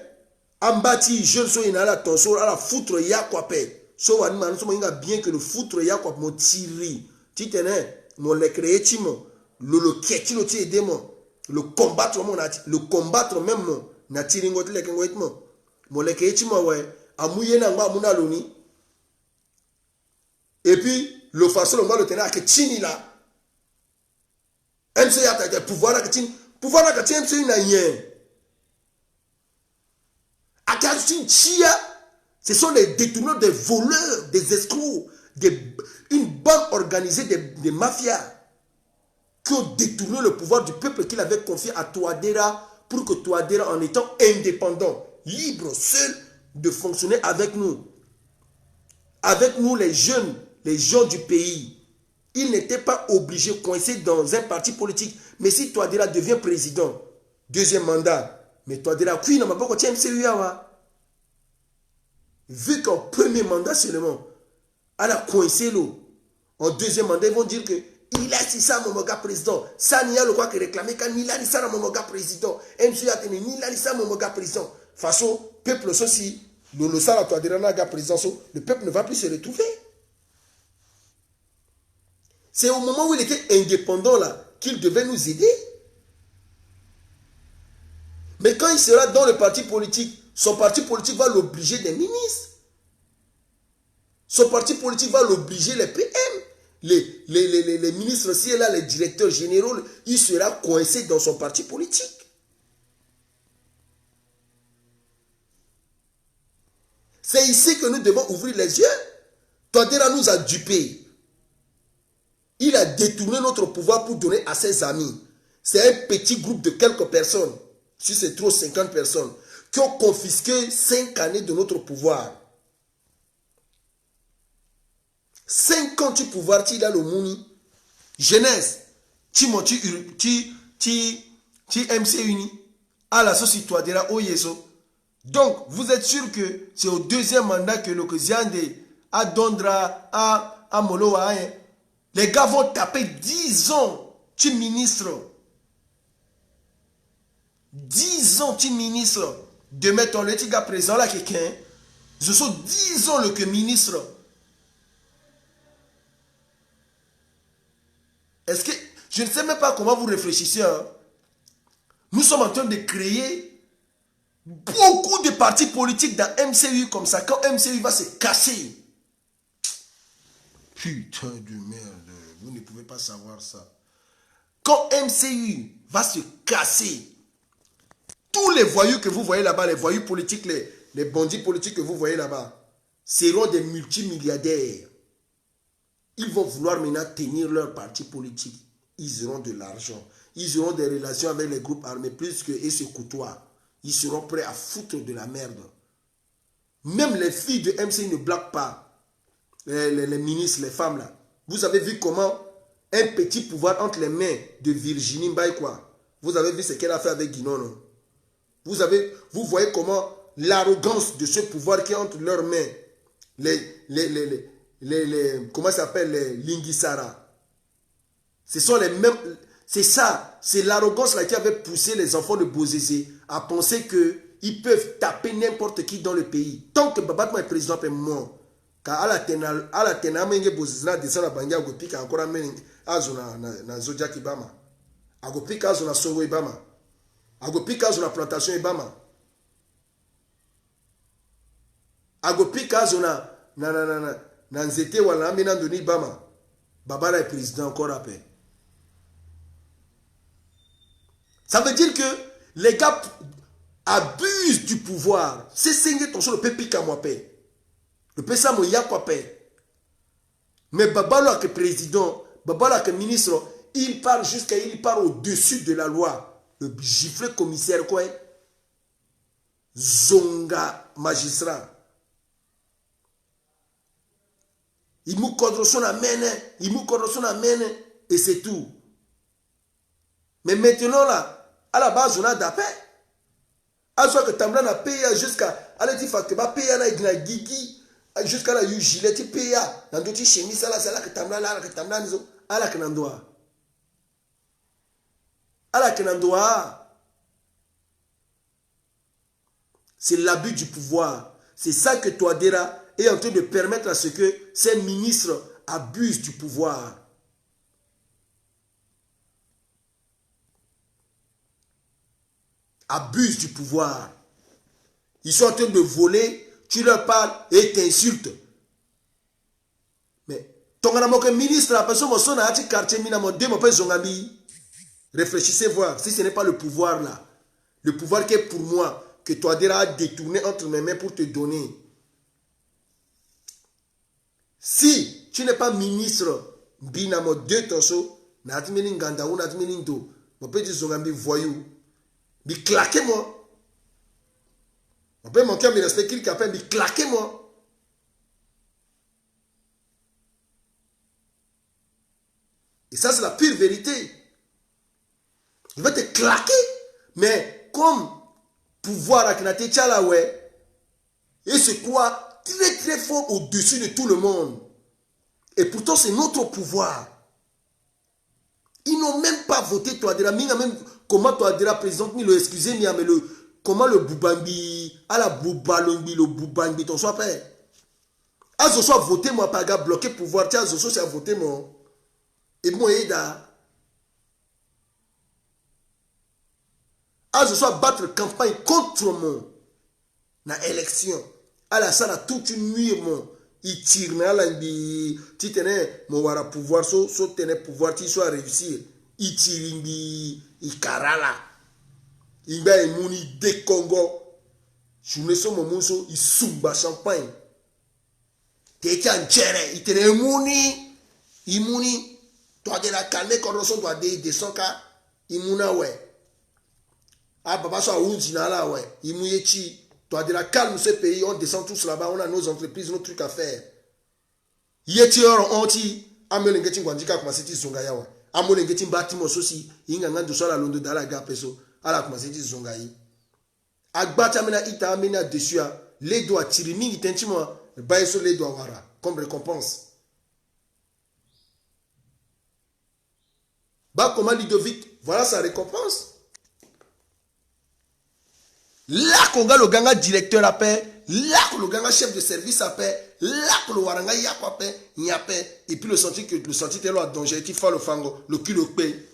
Speaker 1: Ambati, jeune so inala tonso, ala foutre yakwape. So wanima, nous sommes bien que le foutre yakwap mon tiri. Titene, mon le créé timo, le ketilo ti edemo, le combattre même mon, na tiringote le kengoitmo. Mon le créé timo, ouais, amouye nangwa amuna loni. Et puis, le façon, on va le tenir à Ketchini là. MCU a été pouvoir à Ketchini. Pouvoir à Ketchini, MCU n'a rien. À Ketchini, ce sont des détourneurs, des voleurs, des escrocs, une bande organisée des mafias qui ont détourné le pouvoir du peuple qu'il avait confié à Touadéra pour que Touadéra, en étant indépendant, libre, seul, de fonctionner avec nous. Avec nous, les jeunes, les gens du pays. Ils n'étaient pas obligés de coincer dans un parti politique. Mais si Touadéra devient président, deuxième mandat, mais Touadéra, oui, n'a pas quoi MCU. Vu qu'en premier mandat seulement, elle a coincé l'eau. En deuxième mandat, ils vont dire que il a si ça mon gars président. Ça n'y a le quoi que réclamer quand il a dit ça mon gars président. MCU a tenu, il a dit ça mon gars président. Façon, peuple aussi, le sala Touadéra n'a gars président, le peuple ne va plus se retrouver. C'est au moment où il était indépendant là qu'il devait nous aider. Mais quand il sera dans le parti politique, son parti politique va l'obliger des ministres. Son parti politique va l'obliger les PM. Les ministres aussi, là, les directeurs généraux, il sera coincé dans son parti politique. C'est ici que nous devons ouvrir les yeux. Touadéra nous a dupés. Il a détourné notre pouvoir pour donner à ses amis. C'est un petit groupe de quelques personnes, si c'est trop 50 personnes, qui ont confisqué 5 années de notre pouvoir. 5 ans de pouvoir, tu as le mouni. Jeunesse, tu MCU, à la société Touadéra, au Yeso. Donc, vous êtes sûr que c'est au deuxième mandat que le Ziande, à Dondra, à Moloa, les gars vont taper 10 ans, tu ministre. 10 ans, tu ministre. de mettre le petit gars président là quelqu'un, je suis disons le que ministre. Est-ce que, je ne sais même pas comment vous réfléchissez. Hein? Nous sommes en train de créer beaucoup de partis politiques dans MCU comme ça. Quand MCU va se casser. Putain de merde. Vous ne pouvez pas savoir ça. Quand MCU va se casser, tous les voyous que vous voyez là-bas, les voyous politiques, les bandits politiques que vous voyez là-bas, seront des multimilliardaires. Ils vont vouloir maintenant tenir leur parti politique. Ils auront de l'argent. Ils auront des relations avec les groupes armés plus qu'ils se côtoient. Ils seront prêts à foutre de la merde. Même les filles de MCI ne blaguent pas. Les ministres, les femmes là. Vous avez vu comment un petit pouvoir entre les mains de Virginie Mbaye quoi. Vous avez vu ce qu'elle a fait avec Guinon, non? Vous voyez comment l'arrogance de ce pouvoir qui est entre leurs mains. Comment ça s'appelle les Lingisara. Ce sont les mêmes. C'est ça. C'est l'arrogance là qui avait poussé les enfants de Bozézé à penser qu'ils peuvent taper n'importe qui dans le pays. Tant que Babatma est président, est mort. Car à la tena, Bozézé descend à Bangia, Agopika encore na Zodiac Ibama. Agopika na Songo Ibama. Agopika na plantation Ibama. Agopika na nzete wala amena ndoni Ibama. Babara est président encore après. Ça veut dire que les gars abusent du pouvoir. C'est signé ton son le pépi kamwape. Le pesa mo yakwape. Mais Babalo que président, Babalo que ministre, il parle au-dessus de la loi. Le gifle commissaire quoi? Zonga magistrat. Il mou kodro son amène, et c'est tout. Mais maintenant là, à la base on a d'appel. À soit que Tamla n'a payé jusqu'à aller dire que va payer là il gigi jusqu'à la gilet tu payes dans d'autres chemises là c'est là que Tamla là que Tamla nous à la Kenandoa. À la Kenandoa. C'est l'abus du pouvoir. C'est ça que Touadéra est en train de permettre à ce que ces ministres abusent du pouvoir. Abusent du pouvoir. Ils sont en train de voler, tu leur parles et t'insultes. Mais, ton ministre, la personne a dit quartier, réfléchissez voir si ce n'est pas le pouvoir là. Le pouvoir qui est pour moi, que Touadéra a détourné entre mes mains pour te donner. Si tu n'es pas ministre, binamo deux torso, n'admini nganda ou n'admini ndo, mon petit zongambi voyou, bi claquez moi. On peut manquer à me respecter qu'il capable, bi claquez moi. Et ça c'est la pure vérité. Je vais te claquer, mais comme pouvoir à Knate Tchalawe, et c'est quoi? Très très fort au-dessus de tout le monde. Et pourtant c'est notre pouvoir. Ils n'ont même pas voté Touadéra. Même comment Touadéra président ni le excusez mais comment le Boubambi à la Boubalombi le Boubambi ton soit père. À ce soit voté moi pas gars bloqué pouvoir tiens ce soit c'est voté moi. Et moi aida. À ce soit battre campagne contre moi na élection. À la salle toute une nuit mon il tire na lambi tu tenais mon wara pouvoir so tenait pouvoir tu soit réussir il tire mbi il karala il va imuni de Congo je me sens mon so il souba champagne te tchere il tenait imuni toi de la calmer quand on doit de son cas imuna ouais ah baba so unji na la ouais imuye chi. Toi, de la calme, ce pays, on descend tous là-bas, on a nos entreprises, nos trucs à faire. Yeti on ti, amelengeti ngwanjika kuma seti zonga yawa. Amelengeti bâtiment sosi, inganga de la londo dala gapeso, ala kuma seti zonga yi. Agbata mena ita amena dessus, les doigts tirimi itentimo, baïso les doigts wara, comme récompense. Bah comment Ludovic, voilà sa récompense. Là qu'on a le ganga directeur à paix, là que le ganga chef de service à paix, là que le waranga yako à paix, et puis le senti est là danger, qui fait le fango, le cul le paix.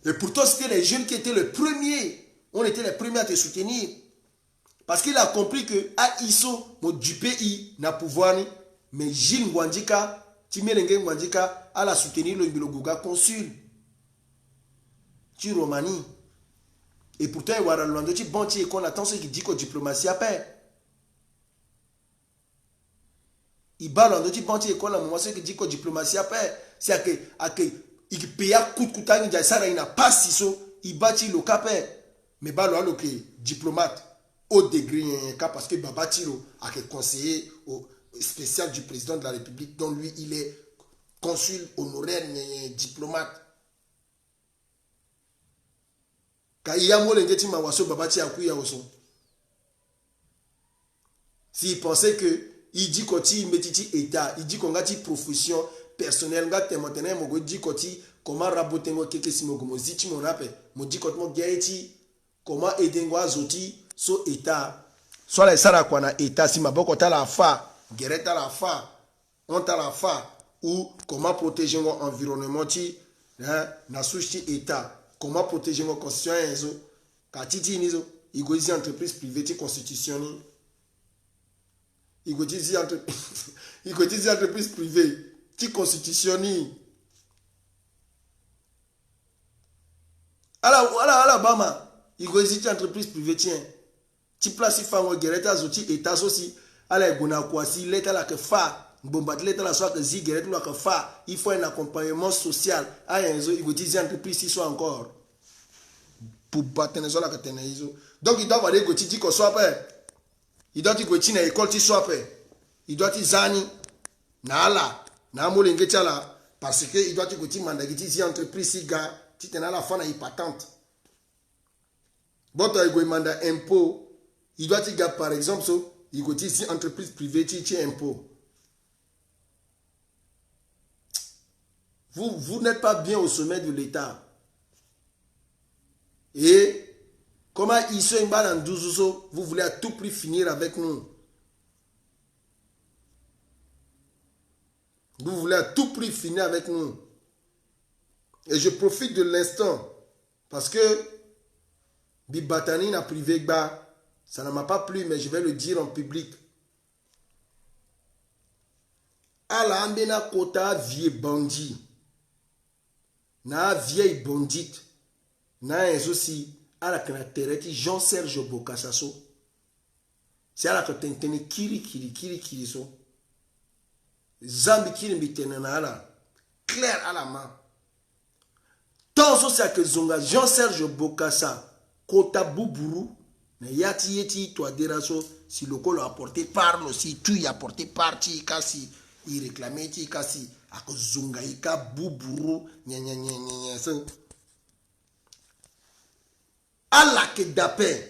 Speaker 1: Et pourtant c'était les jeunes qui étaient les premiers, on était les premiers à te soutenir. Parce qu'il a compris que à ISO, du pays n'a pouvoir, mais Gilles Ngwandika, Timelenge Ngwandika, a la soutenir le Goga consul. Tu Romani. Et pourtant, il y a un bon qui qu'on attend ce qui dit que la diplomatie a paix. Il y a un bon qui dit que la diplomatie a paix. C'est que il paye à coup de couteau, il n'a pas si so, il bâtit le capé. Mais bah le diplomate au degré parce que Babatilo a conseiller spécial du président de la République, dont lui il est consul honoraire diplomate. S'il pensait que il dit qu'il y a état, il dit qu'on a une profession personnelle, il dit comment raboter comment aider so état soit les sara kwa na état si maboko ta la fa gereta la fa on ta la fa ou comment protéger mon environnement ti na souci état comment protéger mon constitution ka titi nizo igozi entreprise privée ti constitution igozi entreprise privée ti constitution ni ala bama igozi entreprise privée tient ti place fango gereta zoti état aussi ala gona kwasi leta la que fa bombarder leta la soit que zi gereta la que fa il faut un accompagnement social à enzo igozi entreprise soit encore pour battre les la que tenaizo donc il doit aller goti ko soit pas il doit goti na école ti soit pas il doit zani na ala na molenge tala parce que il doit goti mandagiti zi entreprise si ga ti tena la fa na patente bon il manda impôt il doit dire par exemple il doit dire si entreprise privée tu impôt vous n'êtes pas bien au sommet de l'État et comment ils sont en 12 vous voulez à tout prix finir avec nous, vous voulez à tout prix finir avec nous. Et je profite de l'instant parce que Bibatani n'a privé bas. Ça ne m'a pas plu, mais je vais le dire en public. Ala ambena kota vieux bandit. Na vieille bandite. Na aussi ala kana tereti Jean-Serge Bokassaso. C'est ala que tentene kiri so. Zambi kiri mitene na ala. Claire à la main. Tant c'est que zonga Jean-Serge Bokassa kota buburu. Mais yati yeti toi deraso si le col a apporté par si tu y apporté parti kasi il réclamait ti kasi à cause zungaika buburu nya so ala que d'appel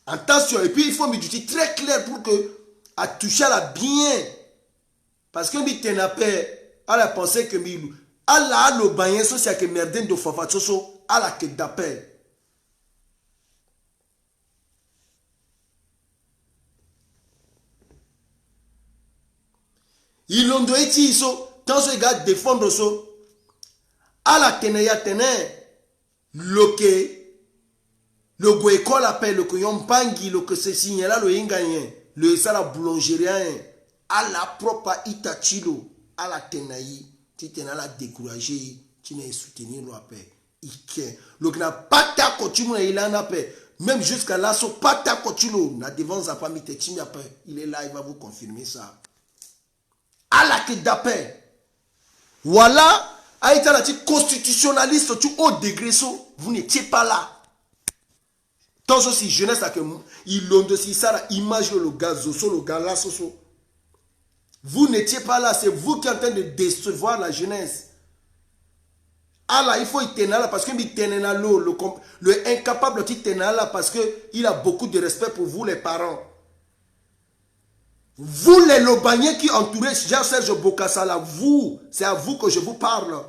Speaker 1: attention et puis il faut me dire très clair pour que à toucher à la bien parce que mi tenape à la pensée que mi ala lo bayen so c'est que merden do fafatsoso ala que d'appel il l'ont doit so tant ce gars défendre so ala tene ya tene loke le go école appelle le koyon pangi le que se signala le inganyen le sala boulangerie ala propre itachilo ala tenayi tu la découragé, tu n'es soutenir la paix. Le n'a pas ta coutume, il en a paix. Même jusqu'à là, son pas ta coutume, n'a devant sa famille, il est là, il va vous confirmer ça. À la quête de paix. Voilà, à été la constitutionnaliste, tu haut degré, vous n'étiez pas là. Tant aussi jeunesse, ils l'ont aussi ça, image le gaz, le gars là, vous n'étiez pas là, c'est vous qui êtes en train de décevoir la jeunesse. Ah là, il faut y tenir là parce que le incapable qui tenir là parce qu'il a beaucoup de respect pour vous les parents. Vous les Lobaniens qui entourez Jean-Serge Bokassa là, vous, c'est à vous que je vous parle.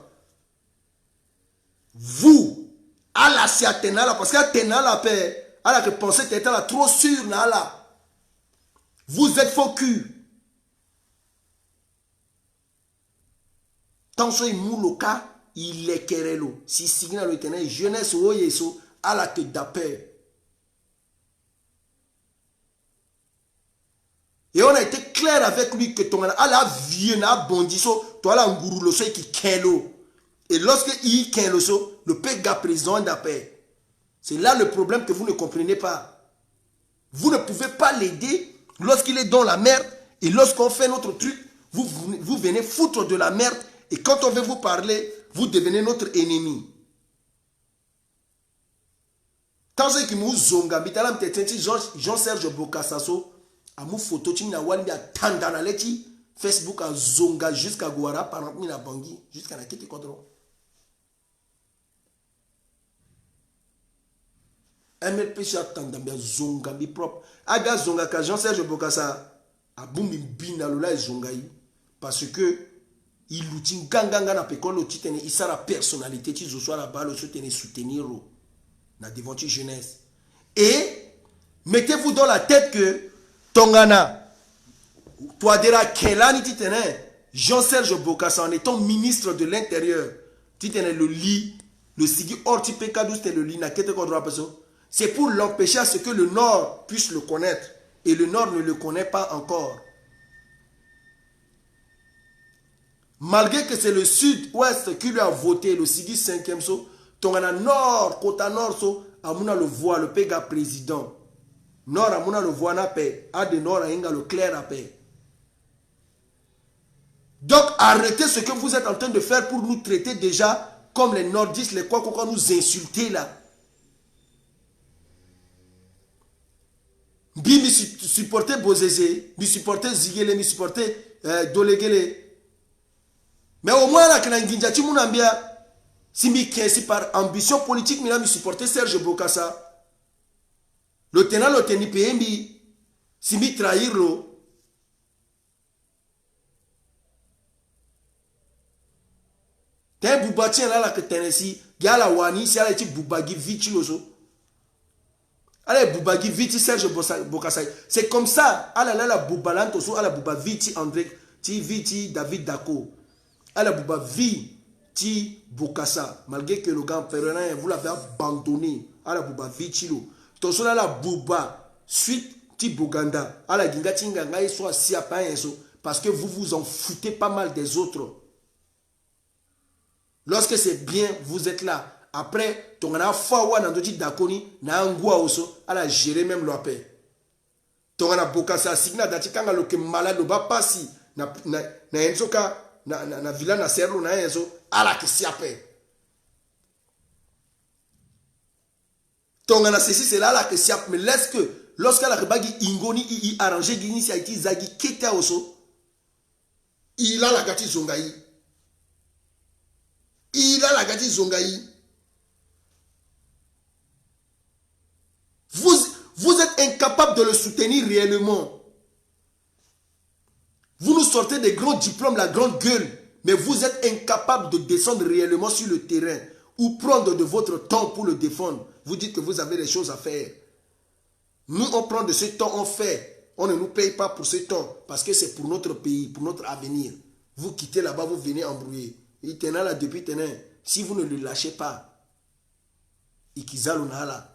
Speaker 1: Vous, à la si Athéna, parce qu'Athéna la paix, à la que pensez que là trop sûr, là. Vous êtes faux cul. Tant que il mouloka, il est querello. Si signal le tenait, jeunesse ou yeso, à la tête d'appel. Et on a été clair avec lui que ton à la viena bondiso, toi la nguru le soy qui kelo. Et lorsque il kelo so, le pega président d'appel. C'est là le problème que vous ne comprenez pas. Vous ne pouvez pas l'aider lorsqu'il est dans la merde. Et lorsqu'on fait notre truc, vous venez foutre de la merde. Et quand on veut vous parler, vous devenez notre ennemi. Tant que vous zonga, bitalam tetenti Jean-Serge Bokassaso, à mon photo, tu n'as wali à tandanaleti, Facebook à zonga jusqu'à Guara, par exemple, na Bangui, jusqu'à la Kete Kodro. MLP sur tandambia zonga bi propre. Aga zonga ka Jean-Serge Bokassa, a boumi bina lola zongaï, parce que il l'outil ganganga na pekon le titene, il sa la personnalité, tu soit la balle, le soutenir na devant tu jeunesse. Et mettez-vous dans la tête que Tongana, toi dira Kelani titene, Jean-Serge Bokassa en étant ministre de l'Intérieur, titene le lit, le sigi orti pekadou c'était le lit na kete kodra peso. C'est pour l'empêcher à ce que le Nord puisse le connaître. Et le Nord ne le connaît pas encore. Malgré que c'est le Sud-Ouest qui lui a voté, le Sidi 5e so, Tongana Nord, Kota Nord so, Amouna le voit, le péga président. Nord Amouna le voit na paix. A de Nord Aïnga le clair à paix. Donc arrêtez ce que vous êtes en train de faire pour nous traiter déjà comme les nordistes, les quoi nous insulter là. Bi mi supporter Bozézé, mi supporter Zigele, mi supporter Dolegele. Mais au moins là, si par ambition politique, mi supporter Serge Bokassa. Le tenant le teni PMB, si mi trahir lo. T'es Boubatien là que Tennessee, Gala Wani, si elle est Boubagi vite loso. Allez, Boubagi viti Serge Bokassa. C'est comme ça. Allez, la Boubalanto, allez, Bouba viti André, ti viti David Dako. Allez, Bouba viti Bokassa. Malgré que le gars Ferronin, vous l'avez abandonné. Allez, Bouba viti lo. Toso la Bouba, suite ti Boganda. Allez, Ginga Tinganga, et soit si à pas parce que vous vous en foutez pas mal des autres. Lorsque c'est bien, vous êtes là. Après, tu as fawa na ndoti dakoni na ngwa oso ala gérer même la paix. Tu as Bokassa signa dati kanga lo ke malade ba pasi na enzoka na villa na serlo na enzo ala ke si paix. Tu as ceci c'est là la que si mais laisse que lorsque la bagi ingoni i arranger gini si aiti zagi keta oso il a la gati zongaï. Il a la gati zongaï. Vous êtes incapable de le soutenir réellement. Vous nous sortez des grands diplômes, la grande gueule, mais vous êtes incapable de descendre réellement sur le terrain ou prendre de votre temps pour le défendre. Vous dites que vous avez des choses à faire. Nous, on prend de ce temps, on fait. On ne nous paye pas pour ce temps parce que c'est pour notre pays, pour notre avenir. Vous quittez là-bas, vous venez embrouiller. Il tenait là depuis tenait. Si vous ne le lâchez pas, Ikizaluna là.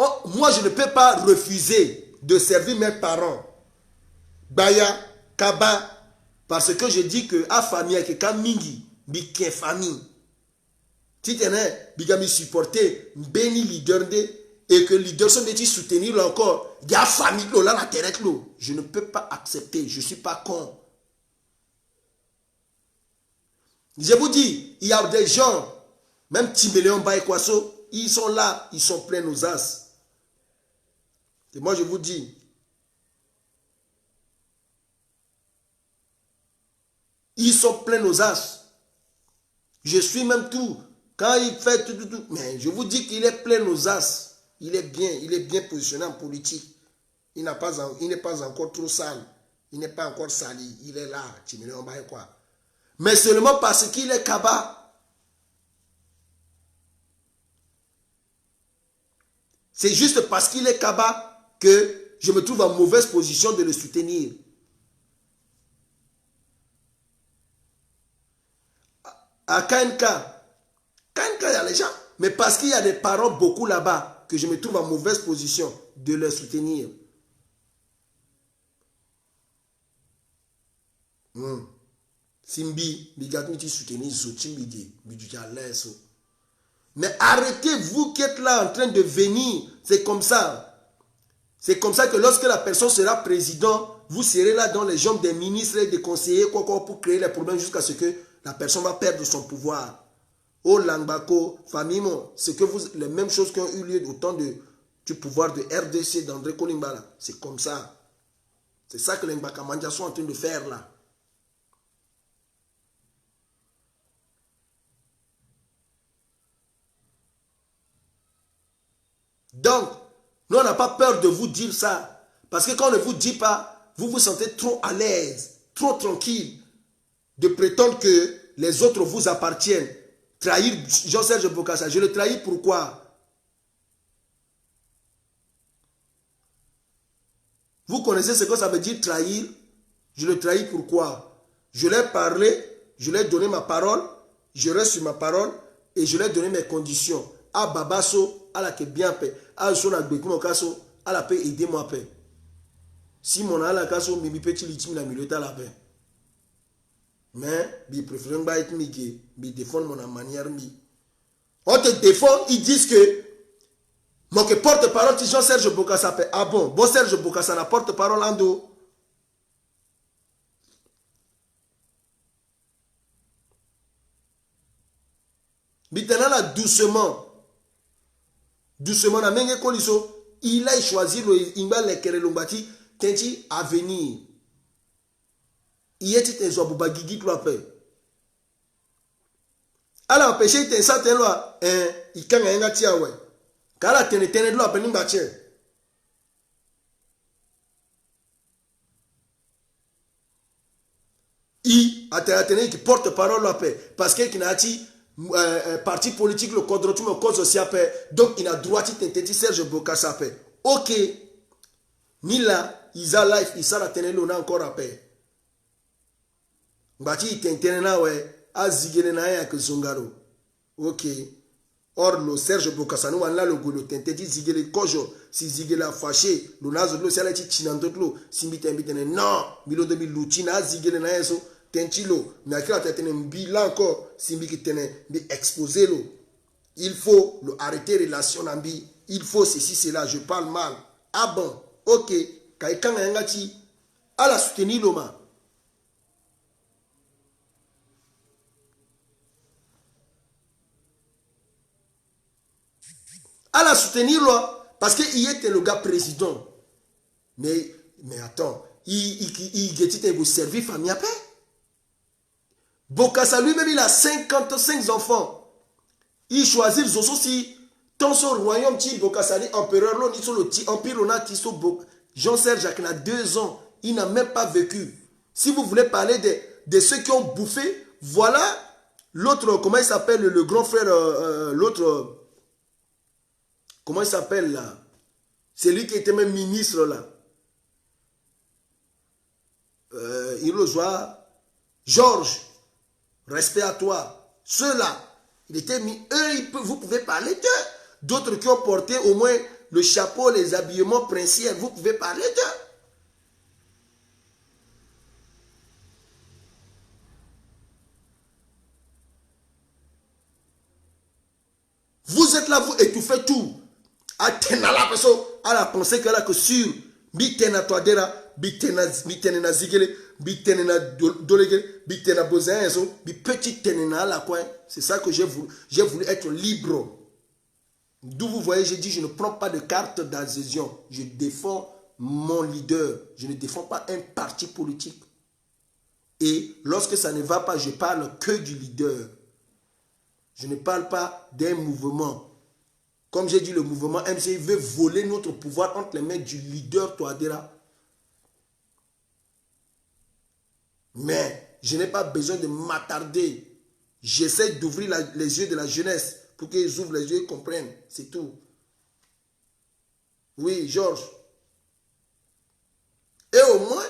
Speaker 1: Oh, moi, je ne peux pas refuser de servir mes parents. Baya, Kaba, parce que je dis que à famille, que Kamingi, Biké famille. Si tu es bigami supporter, béni leader de, et que leader sont des soutenir là encore, il y a famille là, la terre là. Je ne peux pas accepter, je ne suis pas con. Je vous dis, il y a des gens, même Timéléon Baïkwaso, ils sont là, ils sont pleins aux as. Et moi je vous dis, ils sont pleins aux as. Je suis même tout. Quand il fait tout, mais je vous dis qu'il est plein aux as. Il est bien positionné en politique. Il n'est pas encore trop sale. Il n'est pas encore sali. Il est là. Tu me quoi. Mais seulement parce qu'il est Kaba. C'est juste parce qu'il est Kaba que je me trouve en mauvaise position de le soutenir. À KNK, il y a les gens. Mais parce qu'il y a des parents beaucoup là-bas que je me trouve en mauvaise position de le soutenir. Simbi, bigatmiti soutenir Zotimbidi, Bidjaleso. Mais arrêtez-vous qui êtes là en train de venir. C'est comme ça. C'est comme ça que lorsque la personne sera président, vous serez là dans les jambes des ministres et des conseillers quoi, pour créer les problèmes jusqu'à ce que la personne va perdre son pouvoir. Oh Langbako, Famimo, c'est que vous, les mêmes choses qui ont eu lieu au temps du pouvoir de RDC d'André Kolimbala. C'est comme ça. C'est ça que les Mbakamandia sont en train de faire là. Donc, nous, on n'a pas peur de vous dire ça. Parce que quand on ne vous dit pas, vous vous sentez trop à l'aise, trop tranquille de prétendre que les autres vous appartiennent. Trahir Jean-Serge Bokassa, je le trahis pourquoi? Vous connaissez ce que ça veut dire trahir? Je le trahis pourquoi? Je l'ai parlé, je lui ai donné ma parole, je reste sur ma parole et je lui ai donné mes conditions. À Babaso, à la que bien paix. À son agbekou kaso, à la paix, aidez-moi paix. Si mon ala kaso, mi petit litim la milieu à la paix. Mais, il préfère pas être migué, il défend mon manière mi. On te défend, ils disent que mon que porte-parole, c'est Jean-Serge Bokassa paix. Ah bon, bon Serge Bokassa n'a porte-parole en dos. Maintenant là, doucement, na menge koliso, il a choisi le imba le kere lombati, tenti à venir. Il est un zoabouba gigi pour la paix. Alors, empêcher une certaine loi, il can un gatia ouais. Car la tene de loi, peine bâtir. Il a tenu qui porte parole la paix. Parce qu'il n'a pas parti politique, le code tout le cause aussi à paix. Donc, il a droit de tenter Serge Bokassa paix. Ok. Ni là, il a life, il s'est tenu là encore à paix. Bati tentene na we azigene na ya kuzungaro. Ok. Or le Serge Bokassa nous là le golo tenteti zigele kojo si zigela fâché le nazo lo sala ti chinandotlo simbite mbitene non milo de bilutina zigele na eso tentilo na kila tentene mbila encore simbiki tene bi exposer lo. Il faut le arrêter relation nambi, il faut ceci cela, je parle mal. Ah bon. Ok. Kai kanga ngati ala soutenir l'oma. À la soutenir là, parce qu'il était le gars président. Mais attends, il vous servir famille après. Bokassa lui-même, il a 55 enfants. Il choisit les aussi. Dans son royaume, Bokassa dit empereur, l'on dit sur le petit empire, on a dit Jean-Serge Jacques a 2 ans. Il n'a même pas vécu. Si vous voulez parler de ceux qui ont bouffé, voilà l'autre, comment il s'appelle, le grand frère, l'autre. Comment il s'appelle là? C'est lui qui était même ministre là. Il le joie. Georges, respect à toi. Ceux-là, il était mis. Eux, vous pouvez parler d'eux. D'autres qui ont porté au moins le chapeau, les habillements princiers, vous pouvez parler d'eux. Vous êtes là, vous étouffez tout. Atena la personne, à la pensée qu'elle a que sur bitena toadera, bitena na zigele, bitena na dolegele, bitena bozaenzo, bi petit tenena la coin. C'est ça que j'ai voulu être libre. D'où vous voyez, j'ai dit, je ne prends pas de carte d'adhésion. Je défends mon leader. Je ne défends pas un parti politique. Et lorsque ça ne va pas, je parle que du leader. Je ne parle pas d'un mouvement. Comme j'ai dit, le mouvement MCI veut voler notre pouvoir entre les mains du leader Touadéra. Mais je n'ai pas besoin de m'attarder. J'essaie d'ouvrir les yeux de la jeunesse pour qu'ils ouvrent les yeux et comprennent. C'est tout. Oui, Georges. Et au moins,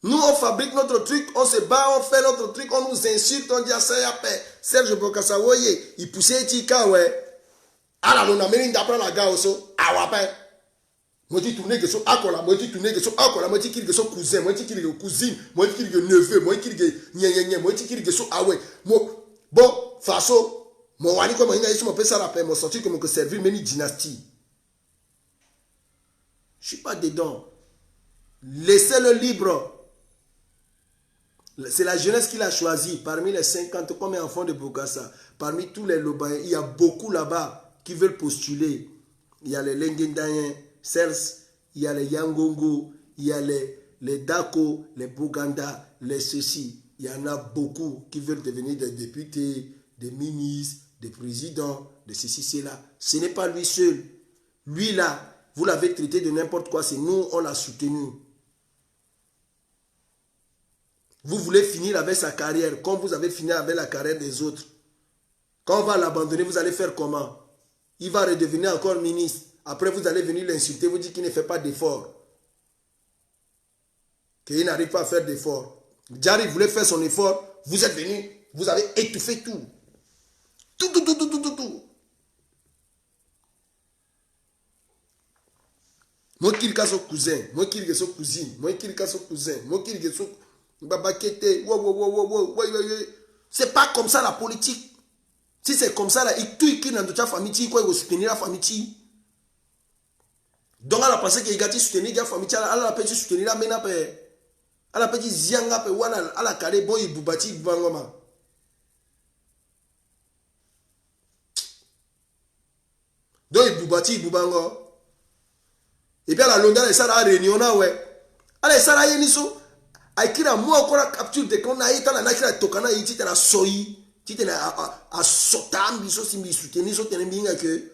Speaker 1: nous, on fabrique notre truc, on se bat, on fait notre truc, on nous insulte, on dit à ça, y a paix. Serge Bokassa, voyez, il poussait Tika, ouais. Alors, on a mis une d'apprendre la gare aussi. Ah, ouais, moi, je tourne que son akola, moi, je tourne que son akola, moi, je dis que son cousin, moi, je dis que cousine, moi, je dis que neveu, moi, je dis que gna, moi, je dis que son ah ouais. Bon, façon, mon wani, comme il y a eu mon père, ça l'appelle, mon sorti comme que servir, mais une dynastie. Je suis pas dedans. Laissez-le libre. C'est la jeunesse qui l'a choisi. Parmi les 50 combien enfants de Bokassa, parmi tous les Lobaïens, il y a beaucoup là-bas qui veulent postuler. Il y a les Lengendayen, Sers, il y a les Yangongo, il y a les Dako, les Boganda, les ceci. Il y en a beaucoup qui veulent devenir des députés, des ministres, des présidents, de ceci, cela. Ce n'est pas lui seul. Lui là, vous l'avez traité de n'importe quoi, c'est nous, on l'a soutenu. Vous voulez finir avec sa carrière, comme vous avez fini avec la carrière des autres. Quand on va l'abandonner, vous allez faire comment? Il va redevenir encore ministre. Après, vous allez venir l'insulter, vous dire qu'il ne fait pas d'effort. Qu'il n'arrive pas à faire d'effort. Djari voulait faire son effort, vous êtes venu, vous avez étouffé tout. Tout. Moi qui son cousin, moi qui son cousine, moi qui son cousin, moi qui son babakete, c'est pas comme ça la politique. Si c'est comme ça là, tout qui dans ta famille, quoi, il va soutenir la famille. Donc elle a pensé qu'il a soutenir la famille, elle a pas soutenir la mena pe, elle a pas dit zianga pe wana, elle a carré bon il boubati bangoma. Donc il boubati boubango. Et bien la longueur de ça la réunion là ouais. Allez ça là yeniso. Aikira moi encore la capture de qu'on a été na kira tokana yiti na soyi. Tite na a sotam biso simbi soutenir so tene binga que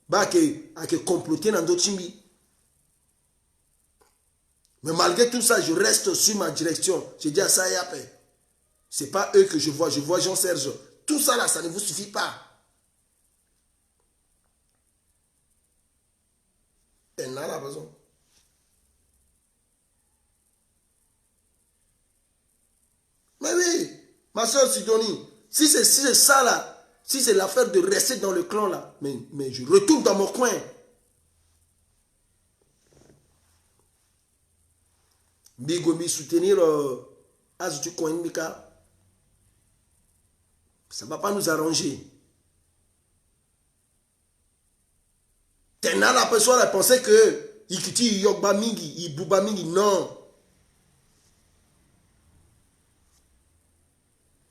Speaker 1: ba que comploter dans d'autres chimbi. Mais malgré tout ça, je reste sur ma direction. Je dis à ça y a paix. C'est pas eux que je vois Jean-Serge. Tout ça là, ça ne vous suffit pas. Elle n'a la raison. Mais oui, ma soeur Sidonie, si c'est ça là, si c'est l'affaire de rester dans le clan là, mais je retourne dans mon coin. Bigomi soutenir Azutu Coin Mika, ça ne va pas nous arranger. Tena la personne a pensé que Ikiti Yokba Mingi, Ibuba Mingi, non.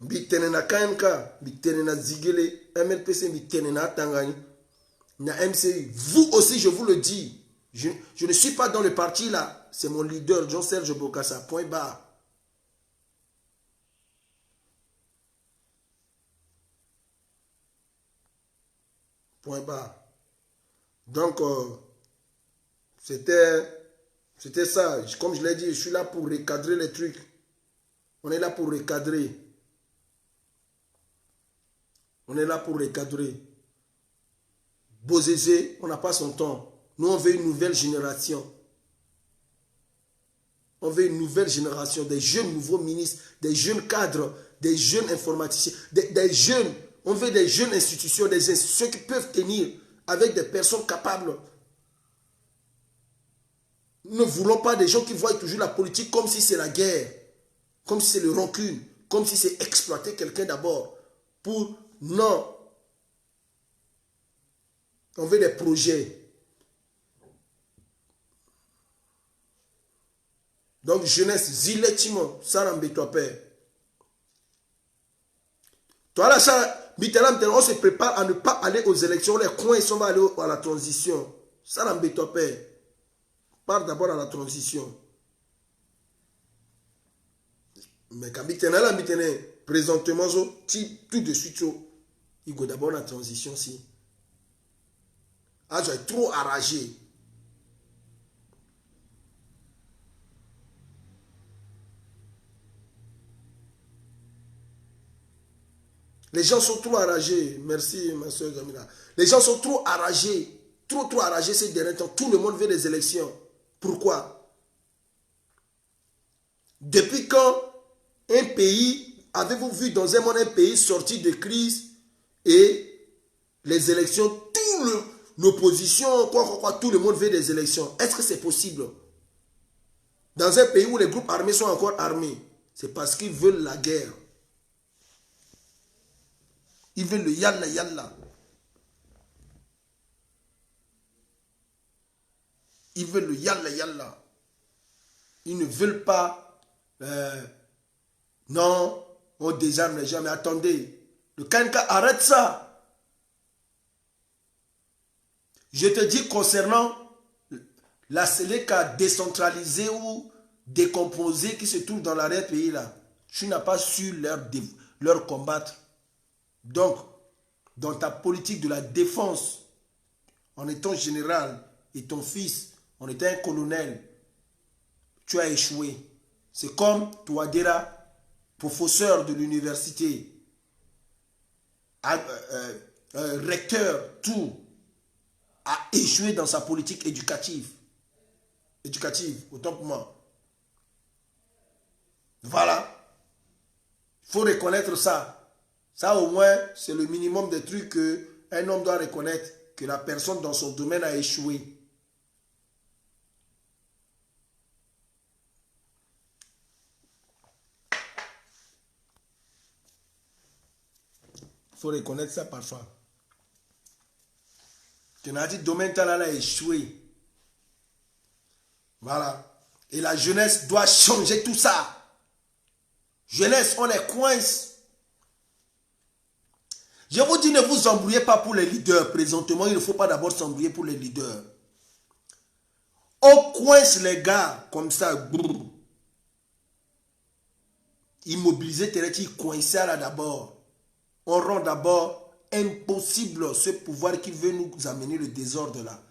Speaker 1: Bitenena KMK, bitenena Zigele, MLPC, bitenena Tangani, na MCI. Vous aussi, je vous le dis, je ne suis pas dans le parti là. C'est mon leader, Jean-Serge Bokassa, point barre. Point barre. Donc, c'était ça. Comme je l'ai dit, je suis là pour recadrer les trucs. On est là pour recadrer. On est là pour recadrer. Bozézé, on n'a pas son temps. Nous, on veut une nouvelle génération. On veut une nouvelle génération, des jeunes nouveaux ministres, des jeunes cadres, des jeunes informaticiens, des jeunes. On veut des jeunes institutions, des institutions qui peuvent tenir avec des personnes capables. Nous ne voulons pas des gens qui voient toujours la politique comme si c'est la guerre, comme si c'est le rancune, comme si c'est exploiter quelqu'un d'abord. Non. On veut des projets. Donc, jeunesse, zilettiment, ça n'embête-toi pas. Toi là, ça, on se prépare à ne pas aller aux élections. Les coins, ils sont aller à la transition. Ça n'embête-toi pas. Part d'abord à la transition. Mais quand présentement, tout de suite, il faut d'abord la transition. Si. Ah, j'ai trop arragé. Les gens sont trop enragés. Merci, ma soeur Jamila. Les gens sont trop enragés. Trop enragés ces derniers temps. Tout le monde veut des élections. Pourquoi? Depuis quand un pays, avez-vous vu dans un monde un pays sorti de crise et les élections, l'opposition, tout le monde veut des élections. Est-ce que c'est possible? Dans un pays où les groupes armés sont encore armés, c'est parce qu'ils veulent la guerre. Ils veulent le yalla yalla. Ils veulent le yalla yalla. Ils ne veulent pas, non, on désarme les gens. Mais attendez, le Kanka arrête ça. Je te dis concernant la Séléka décentralisée ou décomposée qui se trouve dans l'arrière-pays là, tu n'as pas su leur combattre. Donc, dans ta politique de la défense, en étant général et ton fils, en étant un colonel, tu as échoué. C'est comme Touadéra, professeur de l'université, recteur, tout, a échoué dans sa politique éducative. Autant pour moi. Voilà. Il faut reconnaître ça. Ça, au moins, c'est le minimum des trucs qu'un homme doit reconnaître, que la personne dans son domaine a échoué. Il faut reconnaître ça parfois. Que notre domaine a échoué. Voilà. Et la jeunesse doit changer tout ça. Jeunesse, on les coince. Je vous dis, ne vous embrouillez pas pour les leaders. Présentement, il ne faut pas d'abord s'embrouiller pour les leaders. On coince les gars comme ça. Brrr. Immobiliser Tereti, coincer là d'abord. On rend d'abord impossible ce pouvoir qui veut nous amener le désordre là.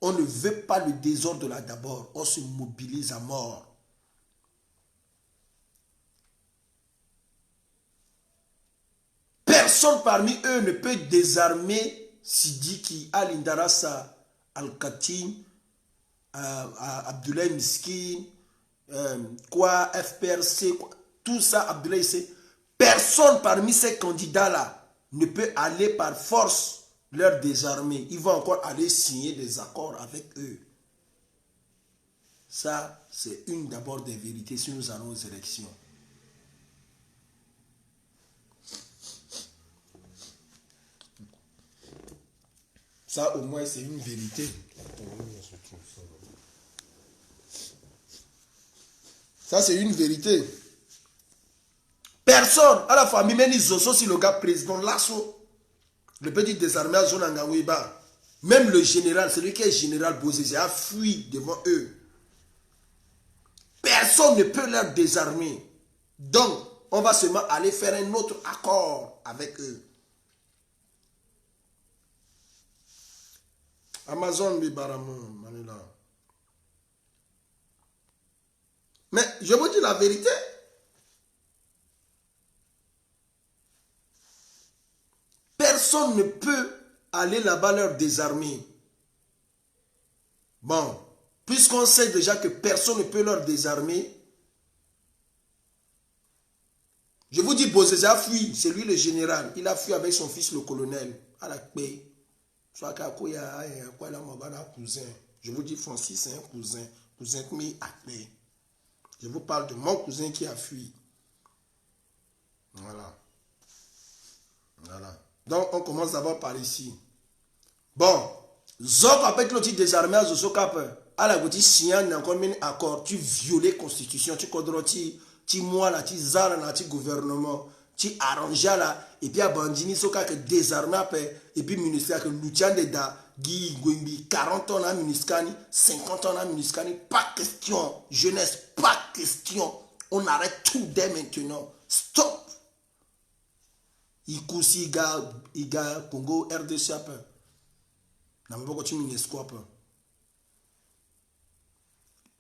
Speaker 1: On ne veut pas le désordre là d'abord. On se mobilise à mort. Personne parmi eux ne peut désarmer Sidiki, Al-Indarassa, Al-Khatim, Abdoulaye Miskin, FPRC, tout ça, Abdoulaye C. Personne parmi ces candidats-là ne peut aller par force leur désarmer. Ils vont encore aller signer des accords avec eux. Ça, c'est une d'abord des vérités si nous allons aux élections. Ça, au moins, c'est une vérité. Ça, c'est une vérité. Personne, à la famille, même Zoso, si le gars président Lasso, le petit désarmé à Zonangaweba, même le général, celui qui est général Bozizé, a fui devant eux. Personne ne peut leur désarmer. Donc, on va seulement aller faire un autre accord avec eux. Amazon, Manila. Mais je vous dis la vérité. Personne ne peut aller là-bas leur désarmer. Bon, puisqu'on sait déjà que personne ne peut leur désarmer, je vous dis, Bozizé a fui, c'est lui le général. Il a fui avec son fils le colonel à la paix. Je vous dis, Francis, c'est un cousin. Cousin qui a paix. Je vous parle de mon cousin qui a fui. Voilà. Voilà. Donc, on commence d'abord par ici. Bon. Zok avec le titre désarmé à Zosokap. À la goutte, si on a encore un accord, tu violes la constitution, tu condrotis, tu moi là, tu zara là, tu gouvernement, tu arranges là, et puis à Bandini, Soka que désarmé et puis ministère que Lucian Deda, Guy Gwimbi, 40 ans à Minuskani, 50 ans à Minuskani, pas question, jeunesse, pas question. On arrête tout dès maintenant. Stop! Ikusi, Iga, Congo, RDC,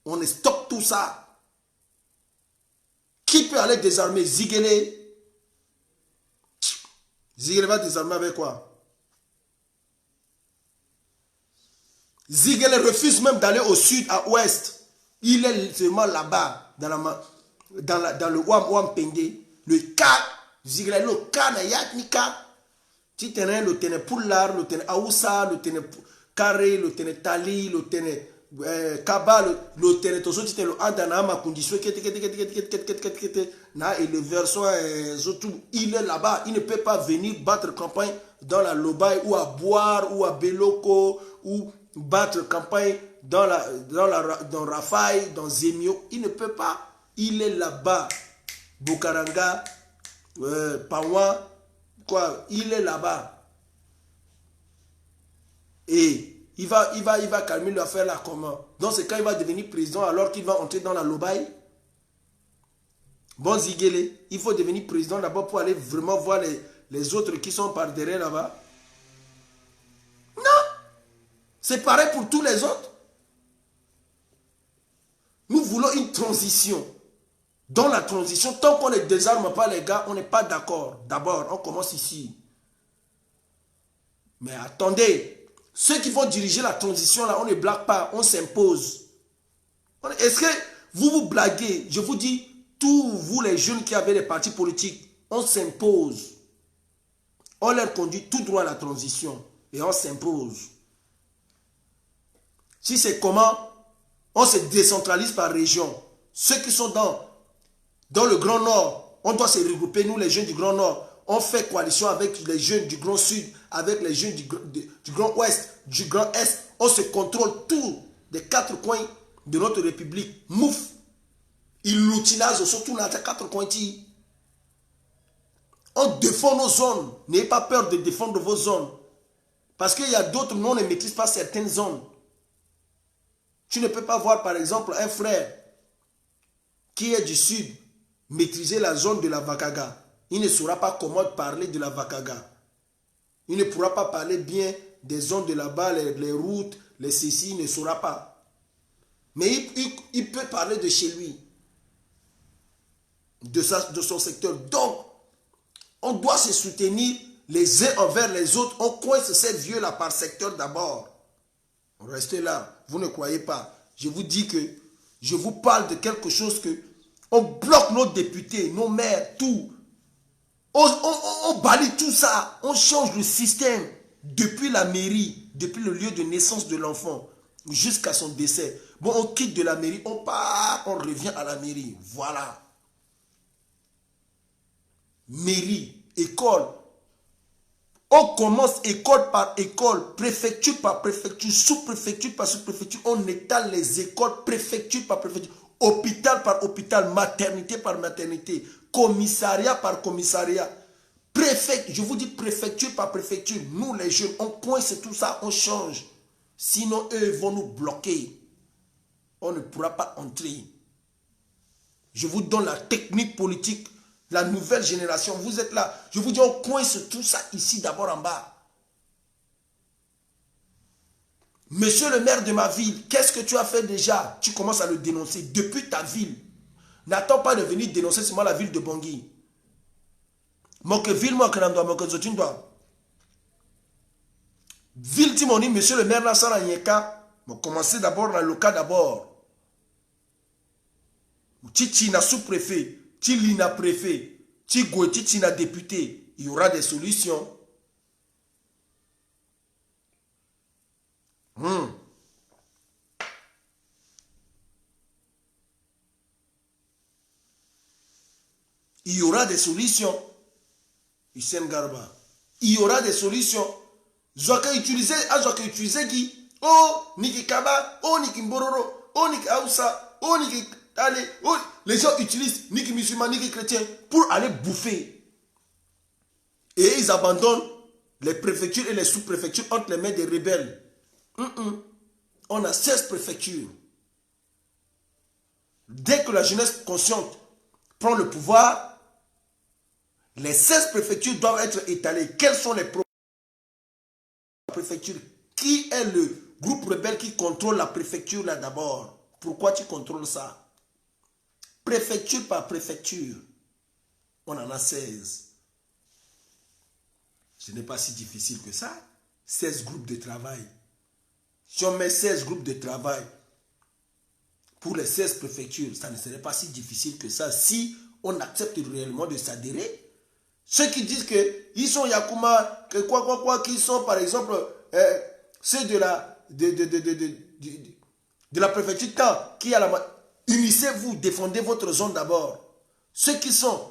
Speaker 1: on stop tout ça. Qui peut aller désarmer Ziguele? Zigele va désarmer avec quoi? Zigele refuse même d'aller au sud, à ouest. Il est seulement là-bas, dans le Wampende. Le cas, Zigele, le cas n'a y'a ni cas. Tu tenais le tenais Poulard, le tenais Aoussa, le tenais Carré, le tenais Tali, le tenais Kaba, le tenais Toso, tu tenais le Andana, ma condition, et le verso, il est là-bas. Il ne peut pas venir battre campagne dans la Lobaye ou à Boire ou à Beloko ou battre campagne dans Rafaï, dans Zemio. Il ne peut pas. Il est là-bas. Bukaranga, Pawa, quoi, il est là-bas. Et il va calmer l'affaire là comment? Dans ce cas, il va devenir président alors qu'il va entrer dans la Lobaye. Bon Zigele, il faut devenir président d'abord pour aller vraiment voir les autres qui sont par derrière là-bas. Non! C'est pareil pour tous les autres. Nous voulons une transition. Dans la transition, tant qu'on ne désarme pas les gars, on n'est pas d'accord. D'abord, on commence ici. Mais attendez, ceux qui vont diriger la transition là, on ne blague pas, on s'impose. Est-ce que vous vous blaguez? Je vous dis, tous vous les jeunes qui avez des partis politiques, on s'impose. On leur conduit tout droit à la transition et on s'impose. Si c'est comment, on se décentralise par région. Ceux qui sont dans le Grand Nord, on doit se regrouper, nous les jeunes du Grand Nord. On fait coalition avec les jeunes du Grand Sud, avec les jeunes du Grand Ouest, du Grand Est. On se contrôle tous des quatre coins de notre République. Mouf, il l'utilise surtout dans les quatre coins. On défend nos zones. N'ayez pas peur de défendre vos zones. Parce qu'il y a d'autres, nous on ne maîtrise pas certaines zones. Tu ne peux pas voir par exemple un frère qui est du sud maîtriser la zone de la Vakaga. Il ne saura pas comment parler de la Vakaga. Il ne pourra pas parler bien des zones de là-bas, les routes, les ceci, il ne saura pas. Mais il peut parler de chez lui, de son secteur. Donc, on doit se soutenir les uns envers les autres. On coince ces vieux-là par secteur d'abord. Restez là, vous ne croyez pas. Je vous dis que je vous parle de quelque chose que on bloque nos députés, nos maires, tout. On balaye tout ça. On change le système depuis la mairie, depuis le lieu de naissance de l'enfant jusqu'à son décès. Bon, on quitte de la mairie, on part, on revient à la mairie. Voilà. Mairie, école. On commence école par école, préfecture par préfecture, sous-préfecture par sous-préfecture. On étale les écoles, préfecture par préfecture, hôpital par hôpital, maternité par maternité, commissariat par commissariat. Je vous dis préfecture par préfecture. Nous les jeunes, on coince tout ça, on change. Sinon, eux vont nous bloquer. On ne pourra pas entrer. Je vous donne la technique politique. La nouvelle génération, vous êtes là. Je vous dis, on coince tout ça ici, d'abord en bas. Monsieur le maire de ma ville, qu'est-ce que tu as fait déjà? Tu commences à le dénoncer depuis ta ville. N'attends pas de venir dénoncer seulement la ville de Bangui. Ville, ville Timoni, monsieur le maire Nassara Nyeka, commencez d'abord dans le cas d'abord. Tu n'as sous-préfet. Lina préfet, Tina député, il y aura des solutions. Il y aura des solutions. Hissène Garba. Il y aura des solutions. Zoaka utiliser qui? Oh, Niki Kaba, oh, Niki Mbororo, oh, Niki Aoussa, oh, Niki Allez, oh, les gens utilisent Niki musulman, Niki chrétien pour aller bouffer. Et ils abandonnent les préfectures et les sous-préfectures entre les mains des rebelles. On a 16 préfectures. Dès que la jeunesse consciente prend le pouvoir, les 16 préfectures doivent être étalées. Quelles sont les préfectures? Qui est le groupe rebelle qui contrôle la préfecture là d'abord? Pourquoi tu contrôles ça? Préfecture par préfecture, on en a 16. Ce n'est pas si difficile que ça. 16 groupes de travail. Si on met 16 groupes de travail pour les 16 préfectures, ça ne serait pas si difficile que ça si on accepte réellement de s'adhérer. Ceux qui disent qu'ils sont Yakuma, que qu'ils sont par exemple ceux de la préfecture qui a la... Unissez-vous, défendez votre zone d'abord. Ceux qui sont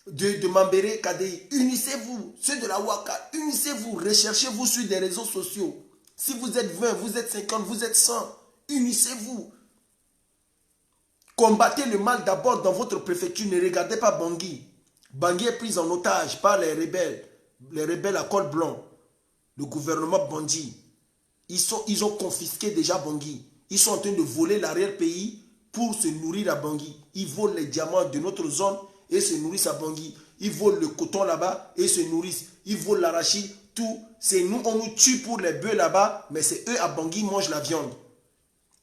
Speaker 1: de Mambéré, Kadei, unissez-vous. Ceux de la Ouaka, unissez-vous, recherchez-vous sur des réseaux sociaux. Si vous êtes 20, vous êtes 50, vous êtes 100, unissez-vous. Combattez le mal d'abord dans votre préfecture. Ne regardez pas Bangui. Bangui est pris en otage par les rebelles à col blanc. Le gouvernement Bandi. Ils ont confisqué déjà Bangui. Ils sont en train de voler l'arrière-pays pour se nourrir à Bangui. Ils volent les diamants de notre zone et se nourrissent à Bangui. Ils volent le coton là-bas et se nourrissent. Ils volent l'arachide, tout. C'est nous, on nous tue pour les bœufs là-bas, mais c'est eux à Bangui qui mangent la viande.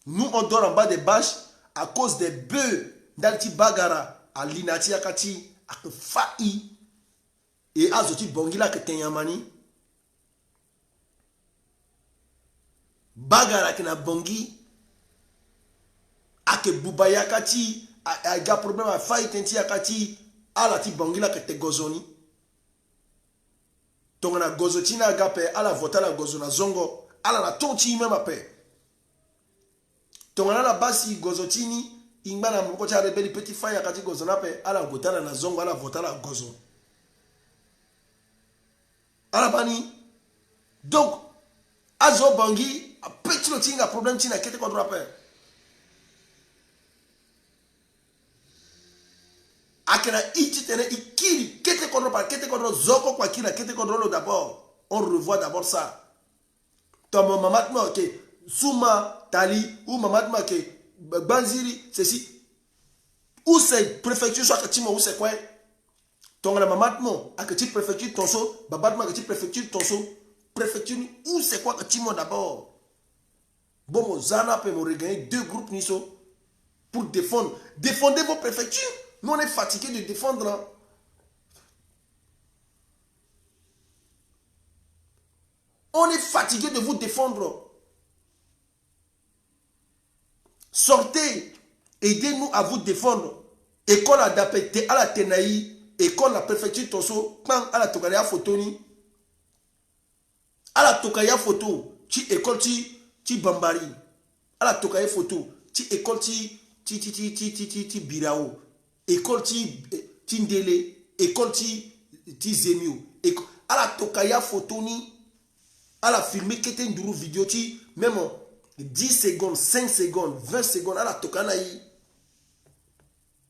Speaker 1: Nous, on dort en bas des bâches à cause des bœufs d'Alti Bagara, à Linati Akati, à Faï, et à Zoti Bangui là que Tenyamani. Bagara qui na Bangui, à que Boubaya Kati, à un problème à Faï Tenti Akati, à la Ti Bangui là que te Gozoni. Donc on a Gozotina Agape, à la Vota la Gozona Zongo, à la Tonti même après. Donc on a la basi Gozotini, Ingba na Mokocha rebeli petit Faï Akati Gozona pe, à la Vota la Zongo, à la Vota la Gozo. À la Bani. Donc, à Zo Bangui, à petit le tinga problème tina kete contre rappel. Akena ititene ikiri kete contre par kete contre zoko kwa kila kete contre le d'abord. On revoit d'abord ça. Ton maman ma que Souma Tali ou maman ma que Banziri ceci. Où c'est préfecture soit que où c'est quoi? Ton la maman mo a que tu préfecture tonso, babat ma que tu préfecture tonso, préfecture où c'est quoi que tu d'abord. Bon mo zana peut me regagner 2 groupes niso pour défendre. Défendez vos préfectures. Nous, on est fatigué de défendre. Hein. On est fatigué de vous défendre. Sortez. Aidez-nous à vous défendre. École à Dapete, à la Tenaï, école à la préfecture Tosso, à la Tokaya Photoni. À la Tokaya Photo, tu école tu Bambari. À la Tokaya Photo, tu école tu Birao. École ti Ndele, école ti Zemiou, à la Tokaya Photoni, à la filmer qui était une vidéo ti même 10 secondes, 5 secondes, 20 secondes, à la Tokanaï,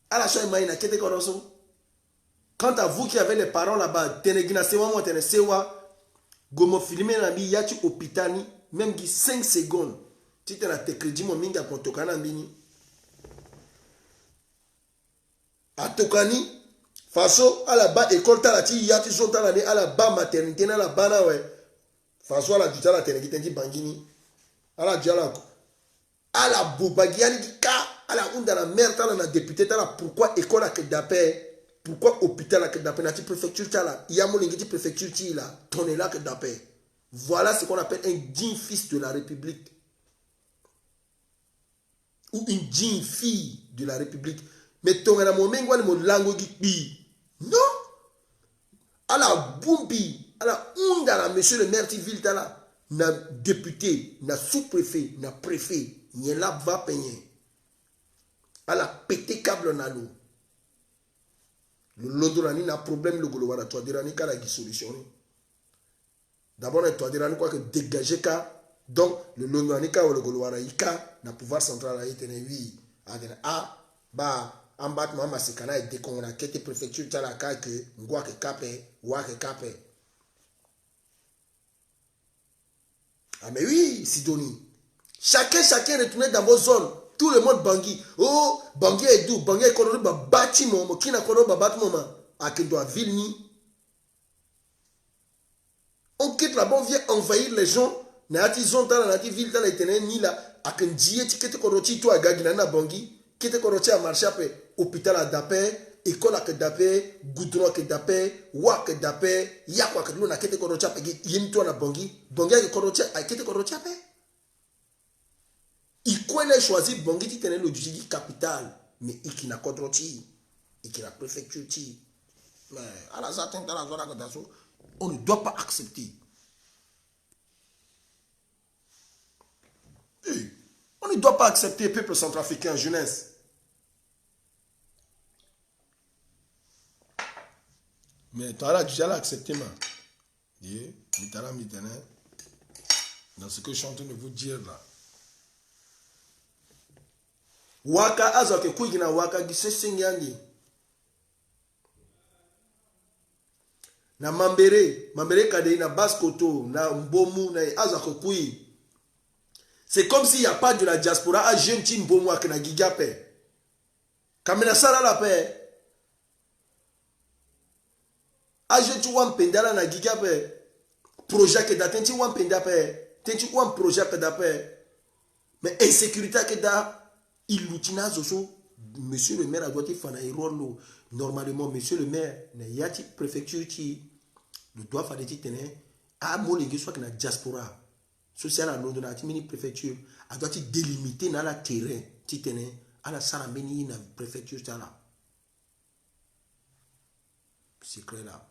Speaker 1: à la Chaïmaïna qui était comme ça. Quant à vous qui avez les parents là-bas, Tenegina Sewa, moi Tenesewa, Gomo filmer na bi yati hôpitani, même 5 secondes, tu t'en as te crédit mon minga pour Tokana Bini. À Tokani, façon à la bas école talati yati son talani à la bas maternité na la bana ouais. Façon à la duta la tenegitendi bangini. À la dialogue. À la bobagiani qui ka à la honte de la mère tala na député tala pourquoi école à Kedapé, pourquoi hôpital à Kedapé na ti préfecture tala, yamo lingiti préfecture ti là, tourner là Kedapé. Voilà ce qu'on appelle un digne fils de la République. Ou une digne fille de la République. Mais ton à mon mengo le lango bi non à la boumbi à la honda la monsieur le maire ville là na député na sous-préfet na préfet n'y là va payer à la pété câble na l'eau le lodorani na problème le golowara toi dirani kala qui solution d'abord toi dirani quoi que dégager ka donc le lodorani ka ou le golowara ika na pouvoir central a été oui a ba ambat mama sekana et décongona qui était préfecture tala ka que ngwa que capé wa que capé. Ah mais oui Sidonie, chacun retourné dans vos zones, tout le monde Bangui. Oh Bangui est d'où? Bangui est connu ba bâtiment qui n'a connu ba bâtiment à que doit Vilni. On quitte là-bas, on vient envahir les gens. Nati zone tala nati ville tala itene ni là à que ndié ti kete koroti toi gagina na Bangui. Qui était corroté à marcher après hôpital à Dapé, école que d'après, goudron que d'après, wa que d'après, ya quoi que l'on a quitté Korocha, yin toi na bongi, bongi que Korocha, a quitté Korocha. Il connaît choisi bongi qui tenait le juge capital, mais il qui n'a pas d'outil, il qui n'a préfecture. Mais à la zatin, dans la zone, on ne doit pas accepter. On ne doit pas accepter le peuple centrafricain, jeunesse. Mais tu as déjà accepté, ma. Dans ce que je suis en train de vous dire là. Waka azoke kuigina waka gisesenyangi. Na mambere kade na baskoto, na mbomu, na azoke kui. C'est comme s'il n'y a pas de la diaspora à jeune team mbomu ak na gigape. Kamena sala la paix. A jeune tu wan pendala na gigape. Projet que d'attendre tu wan pendape. Tu wan projet que d'ape. Mais insécurité que da il l'outina zoso. Monsieur le maire a doit faire un rôle. Normalement, monsieur le maire, il y a une préfecture qui doit faire des tenants. À mon église, soit que la diaspora sociale à l'ordre de la préfecture, a doit délimiter dans la terrain, titane, à la sarameni na préfecture là. C'est clair là.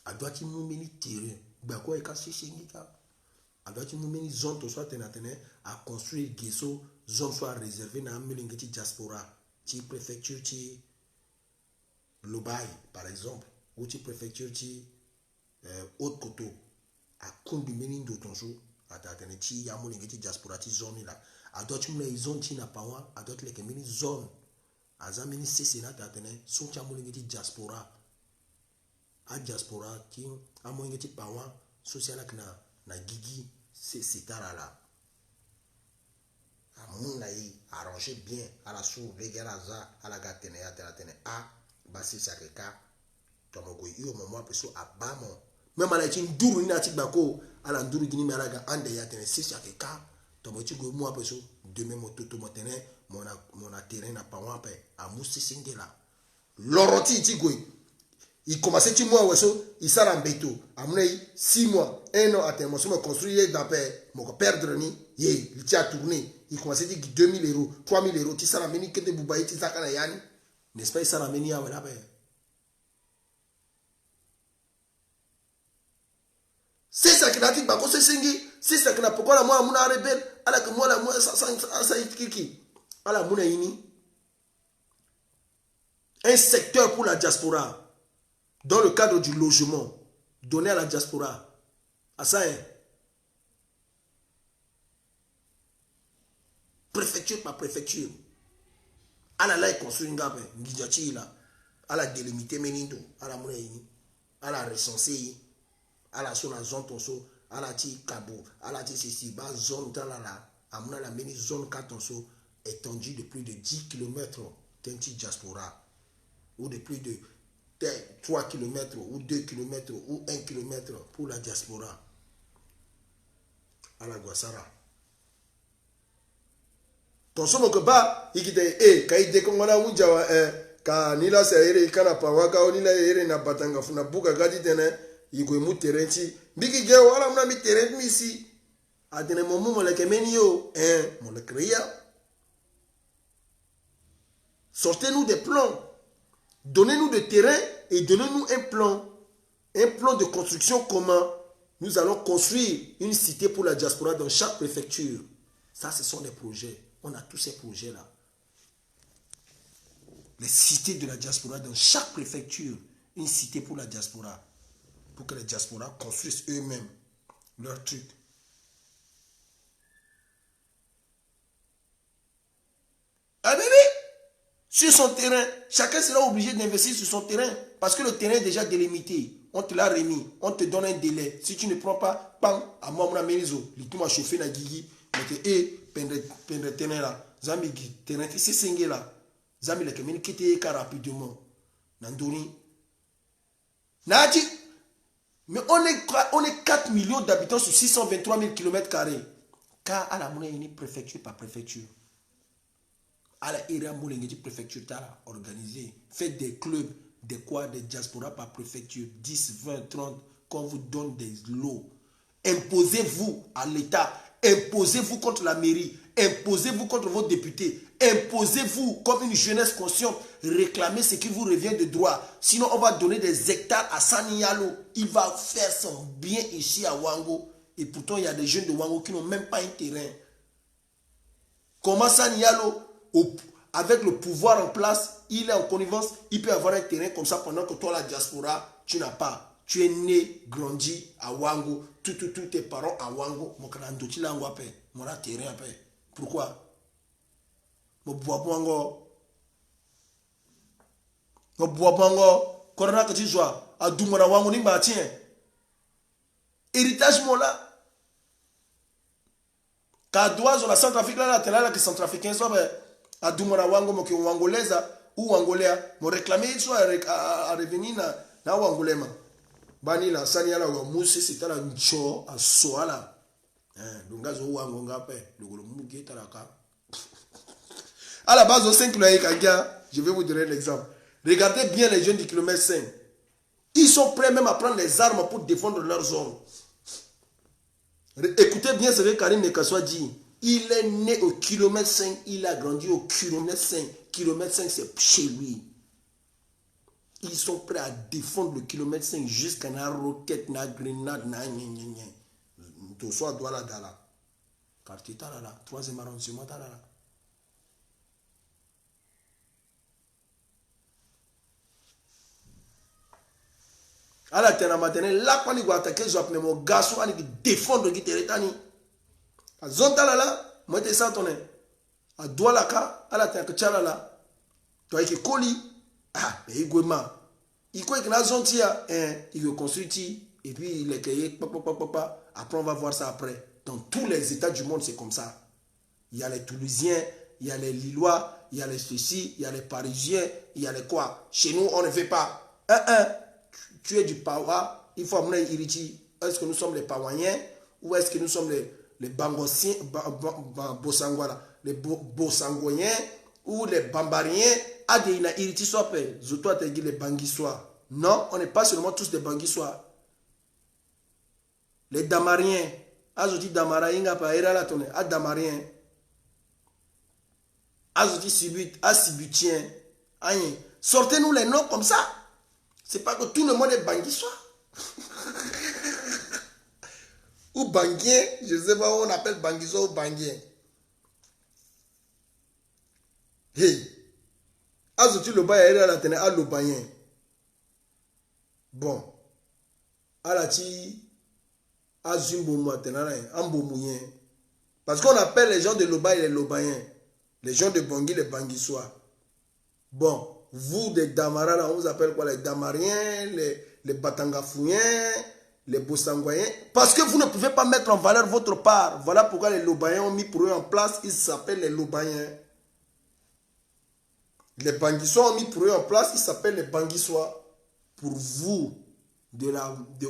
Speaker 1: A doit y terrain. Bah quoi, et quand c'est chez a doit y zone to soit à construire guesso zone soit réservée dans la diaspora, ti préfecture ti Lobaï par exemple, ou ti préfecture ti Haute Koto, à Kundumeni d'Otonjo, à tatene ti ya molingeti diaspora ti zone là, a doit y zone ti na pawa, a doit y zone, a zamini cc na tatene son ti molingeti diaspora, a diaspora ti a molingeti pawa social na gigi c'est tard là. Mon aïe arrangé bien à la sous vegaraza à la gatene à la tene a basi sakeka tomogo yo moment peso abamo même à la tin duru ni ati bako à la duru gini maraga ande ya tene si sakeka tomogo go moi peso demain mototo motene mon terrain na pa pe a musi singela loroti ti go il commençait tu mois weso il s'en embeto amnei 6 mois 1 an atteint moi construire d'après mon perdre ni ye il tient à tourner. Il commençait à dire 2000 euros, 3000 euros, tu sais, la meni que de Boubaï, tu sais, n'est-ce pas, il s'est ramené à Welabe. C'est ça qui n'a dit, bah, c'est singi, c'est ça qui n'a pas la moi, mon rebelle, alors que moi, la moi, ça y kiki. Alors, mon ini. Un secteur pour la diaspora, dans le cadre du logement, donné à la diaspora. À ça, hein. Préfecture par préfecture. À la construire une gamme, à la délimiter menindo, à la monnaie, à la recenser, à la zone tonso, à la ti cabo, à la ti sisi, bas zone dans la, à mon la mini zone cantonso étendue de plus de 10 km tenti diaspora, ou de plus de 3 km, ou 2 km, ou 1 km pour la diaspora. À la Guassara. Ton somo que ba ikite kaide kongona unjawa ka nila saire kana pawaka onila ere na batanga funa buka gadi tene yiko mu terenti bigi ge wala mna mi terenti misi adene momu mo le kemeni yo mo le créa. Sortez-nous des plans, donnez-nous des terrains et donnez-nous un plan de construction commun. Nous allons construire une cité pour la diaspora dans chaque préfecture. Ça, ce sont des projets. On a tous ces projets-là. Les cités de la diaspora dans chaque préfecture. Une cité pour la diaspora. Pour que les diasporas construisent eux-mêmes leur truc. Ah bébé, sur son terrain, chacun sera obligé d'investir sur son terrain. Parce que le terrain est déjà délimité. On te l'a remis. On te donne un délai. Si tu ne prends pas, bam, à moi, mon menizo. Il m'a chauffé na gigi. Pendre terrain là. Zambi terrain, c'est singé là. Zambi le kemeni quitte rapidement. Nandoni. Nadi. Mais on est 4 millions d'habitants sur 623 000 km². Car à la monnaie, il y a une préfecture par préfecture. À la area Moulingeti préfecture tara organisé. Faites des clubs, des quoi, des diaspora par préfecture, 10, 20, 30, qu'on vous donne des lots. Imposez-vous à l'État, imposez-vous contre la mairie, imposez-vous contre vos députés, imposez-vous comme une jeunesse consciente, réclamez ce qui vous revient de droit. Sinon, on va donner des hectares à Sanialo. Il va faire son bien ici à Wango. Et pourtant, il y a des jeunes de Wango qui n'ont même pas un terrain. Comment Sanialo, avec le pouvoir en place, il est en connivence, il peut avoir un terrain comme ça pendant que toi, la diaspora, tu n'as pas. Tu es né, grandi à Wango, tous tes parents à Wango, mon canandoti là, mon terrain. Pourquoi? Mon bois bongo. Mon bois bongo. Corona que tu sois, à Doumara Wango, ni tiens. Héritage, mon là. Kadoise, la Centrafrique là, t'es là, que Centrafricain soit, à Doumara Wango, mon Wangolaise, ou Wangolais, mon réclamé, soit à revenir na Wangolais. Bani la sani ala wa musi sitala ncho a soala lunga zo wa ngonga pe lugolo mugi taraka à la base au 5 km je vais vous donner l'exemple. Regardez bien les jeunes du kilomètre 5. Ils sont prêts même à prendre les armes pour défendre leur zone. Écoutez bien ce que Karim Nekasoua dit. Il est né au kilomètre 5, il a grandi au kilomètre 5. Kilomètre 5 c'est chez lui. Ils sont prêts à défendre le kilomètre 5 jusqu'à la roquette, la grenade, na gna. Tout soit doit la dala. Quartier talala, 3e arrondissement talala. À la terre matinée, là, quand il va attaquer, je vais mon garçon, il va défendre le terrain. À zone talala, moi, je suis tonné. À Doualaka, à la terre que tchalala. Toi, qui colis. Ah, mais il croit que la zone il veut construire et puis il est créé. Après, on va voir ça après. Dans tous les États du monde, c'est comme ça. Il y a les Toulousiens, il y a les Lillois, il y a les ceci, il y a les Parisiens, il y a les quoi. Chez nous, on ne fait pas. Tu es du Pawa, il faut amener Iriti. Est-ce que nous sommes les Pawaniens ou est-ce que nous sommes les Bangossiens, les Bossangoyens ou les Bambariens? Adéina Iriti soit je dois te dire les Banguissois. Non, on n'est pas seulement tous des Banguissois. Les Damariens. Je dis Damaraïnga pa era la tonne. Damarien. Je dis Sibut, Sibutien. Sortez-nous les noms comme ça. C'est pas que tout le monde est Banguissois. Ou Banguien, je ne sais pas où on appelle Banguissois ou Banguien. Hey. Azotu le baye à la tene à l'obayen. Bon. À la ti azumbo moitenara ambo mouyen. Parce qu'on appelle les gens de l'obaye les lobayens. Les gens de Bangui les banguissois. Bon. Vous des Damara, là, on vous appelle quoi? Les Damariens, les Batangafouiens, les Bossangoyens. Parce que vous ne pouvez pas mettre en valeur votre part. Voilà pourquoi les Lobayens ont mis pour eux en place. Ils s'appellent les Lobayens. Les Banguissois ont mis pour eux en place, ils s'appellent les Banguissois. Pour vous, de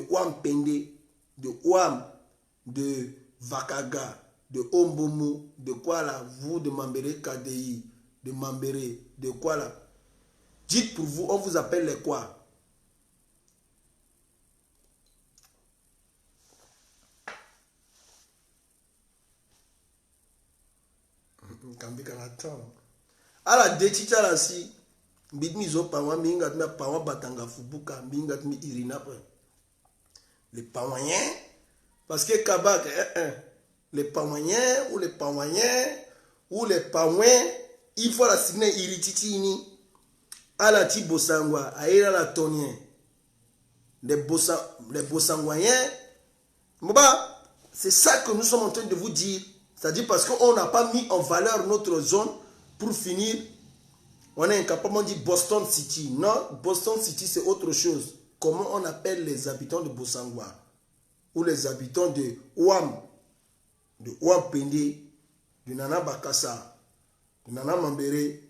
Speaker 1: Ouam Pende, de Ouam, de Vakaga, de Ombomu, de quoi là, vous de Mambere KDI, de Mambere, de quoi là. Dites pour vous, on vous appelle les quoi? À la détita là si bidmi zo pawa minga tna pawa batanga fubuka minga tmi irina les pawayen parce que kabak les pawayen ou les pawayen ou les pawen il faut la signer irititini à la ti bosangwa aira la tonien les bosangwayen moba c'est ça que nous sommes en train de vous dire. C'est-à-dire parce qu'on n'a pas mis en valeur notre zone. Pour finir, on est incapable de dire Boston City. Non, Boston City, c'est autre chose. Comment on appelle les habitants de Bosangwa ou les habitants de Ouam Pende, de Nana Bakassa, de Nana Mambere,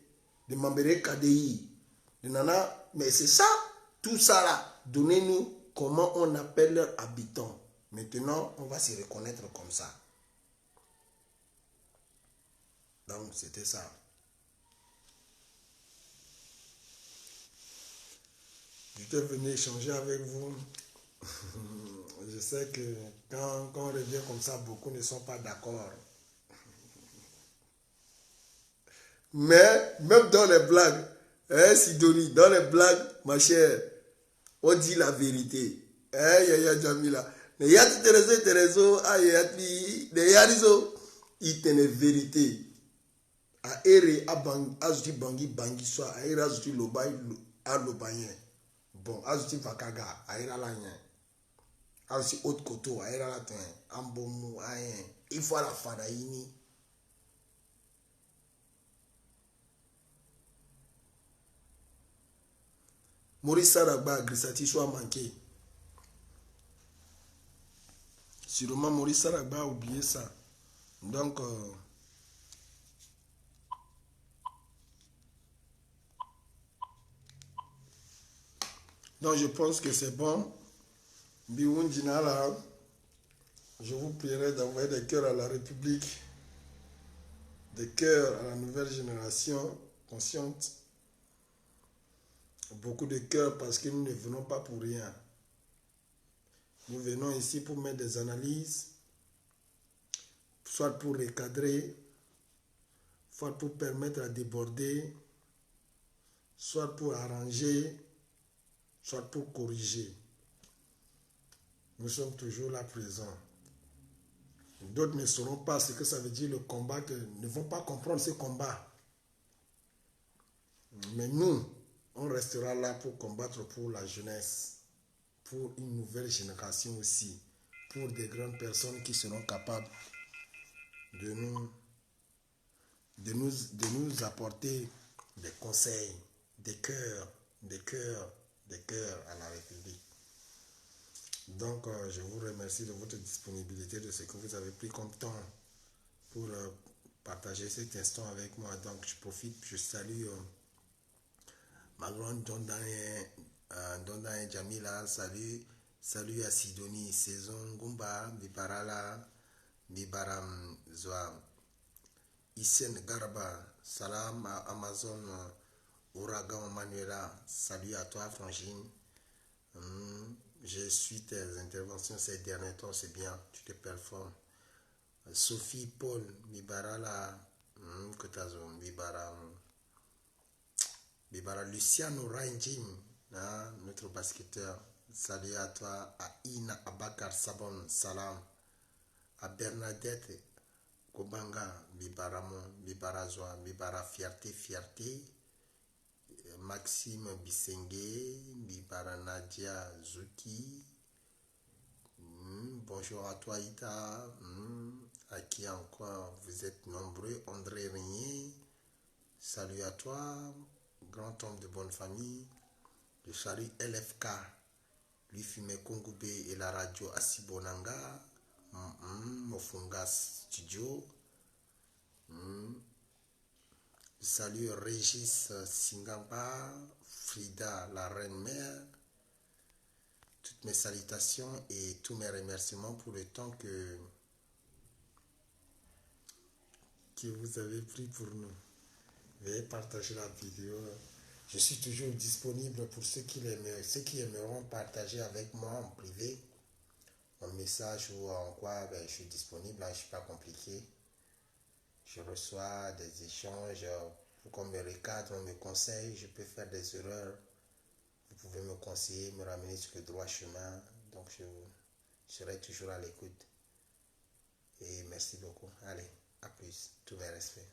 Speaker 1: de Mambere KDI, de Nana... Mais c'est ça, tout ça là. Donnez-nous comment on appelle leurs habitants. Maintenant, on va se reconnaître comme ça. Donc, c'était ça. J'étais venu échanger avec vous. Je sais que quand on revient comme ça, beaucoup ne sont pas d'accord. Mais même dans les blagues, hein, Sidonie, dans les blagues, ma chère, on dit la vérité. Hein, Yaya Jamila. Ne yati terezo, ayati, ne yarizo, itene vérité. A ere azuti bangi soa, a ere azuti lobai a lobayen. Bon, azuti vakaga, a ere la nyen. Azuti haute koto, a ere la ten. Ambomu, a yen. Il faut la fadaini. Maurice Saragba, Grisati soit manqué. Sûrement Maurice Saragba a oublié ça. Donc, je pense que c'est bon. Biwoun Dinala, je vous prierai d'envoyer des cœurs à la République, des cœurs à la nouvelle génération consciente. Beaucoup de cœurs parce que nous ne venons pas pour rien. Nous venons ici pour mettre des analyses, soit pour recadrer, soit pour permettre à déborder, soit pour arranger, soit pour corriger. Nous sommes toujours là présents. D'autres ne sauront pas ce que ça veut dire le combat, que ne vont pas comprendre ce combat. Mais nous, on restera là pour combattre pour la jeunesse, pour une nouvelle génération aussi, pour des grandes personnes qui seront capables de nous apporter des conseils, des cœurs à la République. Donc, je vous remercie de votre disponibilité, de ce que vous avez pris comme temps pour partager cet instant avec moi. Donc, je profite, je salue ma grande Donda Jamila, salut à Sidonie, Saison, Gumba, Bibarala, Bibaram Zoa, Isen Garba, Salam à Amazon, Ouragan Manuela, salut à toi Frangine. Je suis tes interventions ces derniers temps, c'est bien, tu te performes. Sophie, Paul, Bibarala, Kotazon, Bibara Luciano Ranjin, hein, notre basketteur. Salut à toi, à Ina Abakar Sabon, salam. À Bernadette Kobanga, Bibaramon, Bibara Zoa, Bibara Fierté. Maxime Bissenge, Bibara Nadia Zuki. Bonjour à toi, Ita. À qui encore vous êtes nombreux. André Régnier, salut à toi. Grand homme de bonne famille. Je salue LFK, lui fume Kongoube et la radio Asibonanga, Mofunga Studio. Je salue Régis Singamba, Frida la reine-mère. Toutes mes salutations et tous mes remerciements pour le temps que vous avez pris pour nous. Veuillez partager la vidéo. Je suis toujours disponible pour ceux qui aimeront partager avec moi en privé un message ou en quoi je suis disponible, je ne suis pas compliqué. Je reçois des échanges, pour qu'on me recadre, on me conseille, je peux faire des erreurs. Vous pouvez me conseiller, me ramener sur le droit chemin. Donc je serai toujours à l'écoute. Et merci beaucoup. Allez, à plus. Tous mes respects.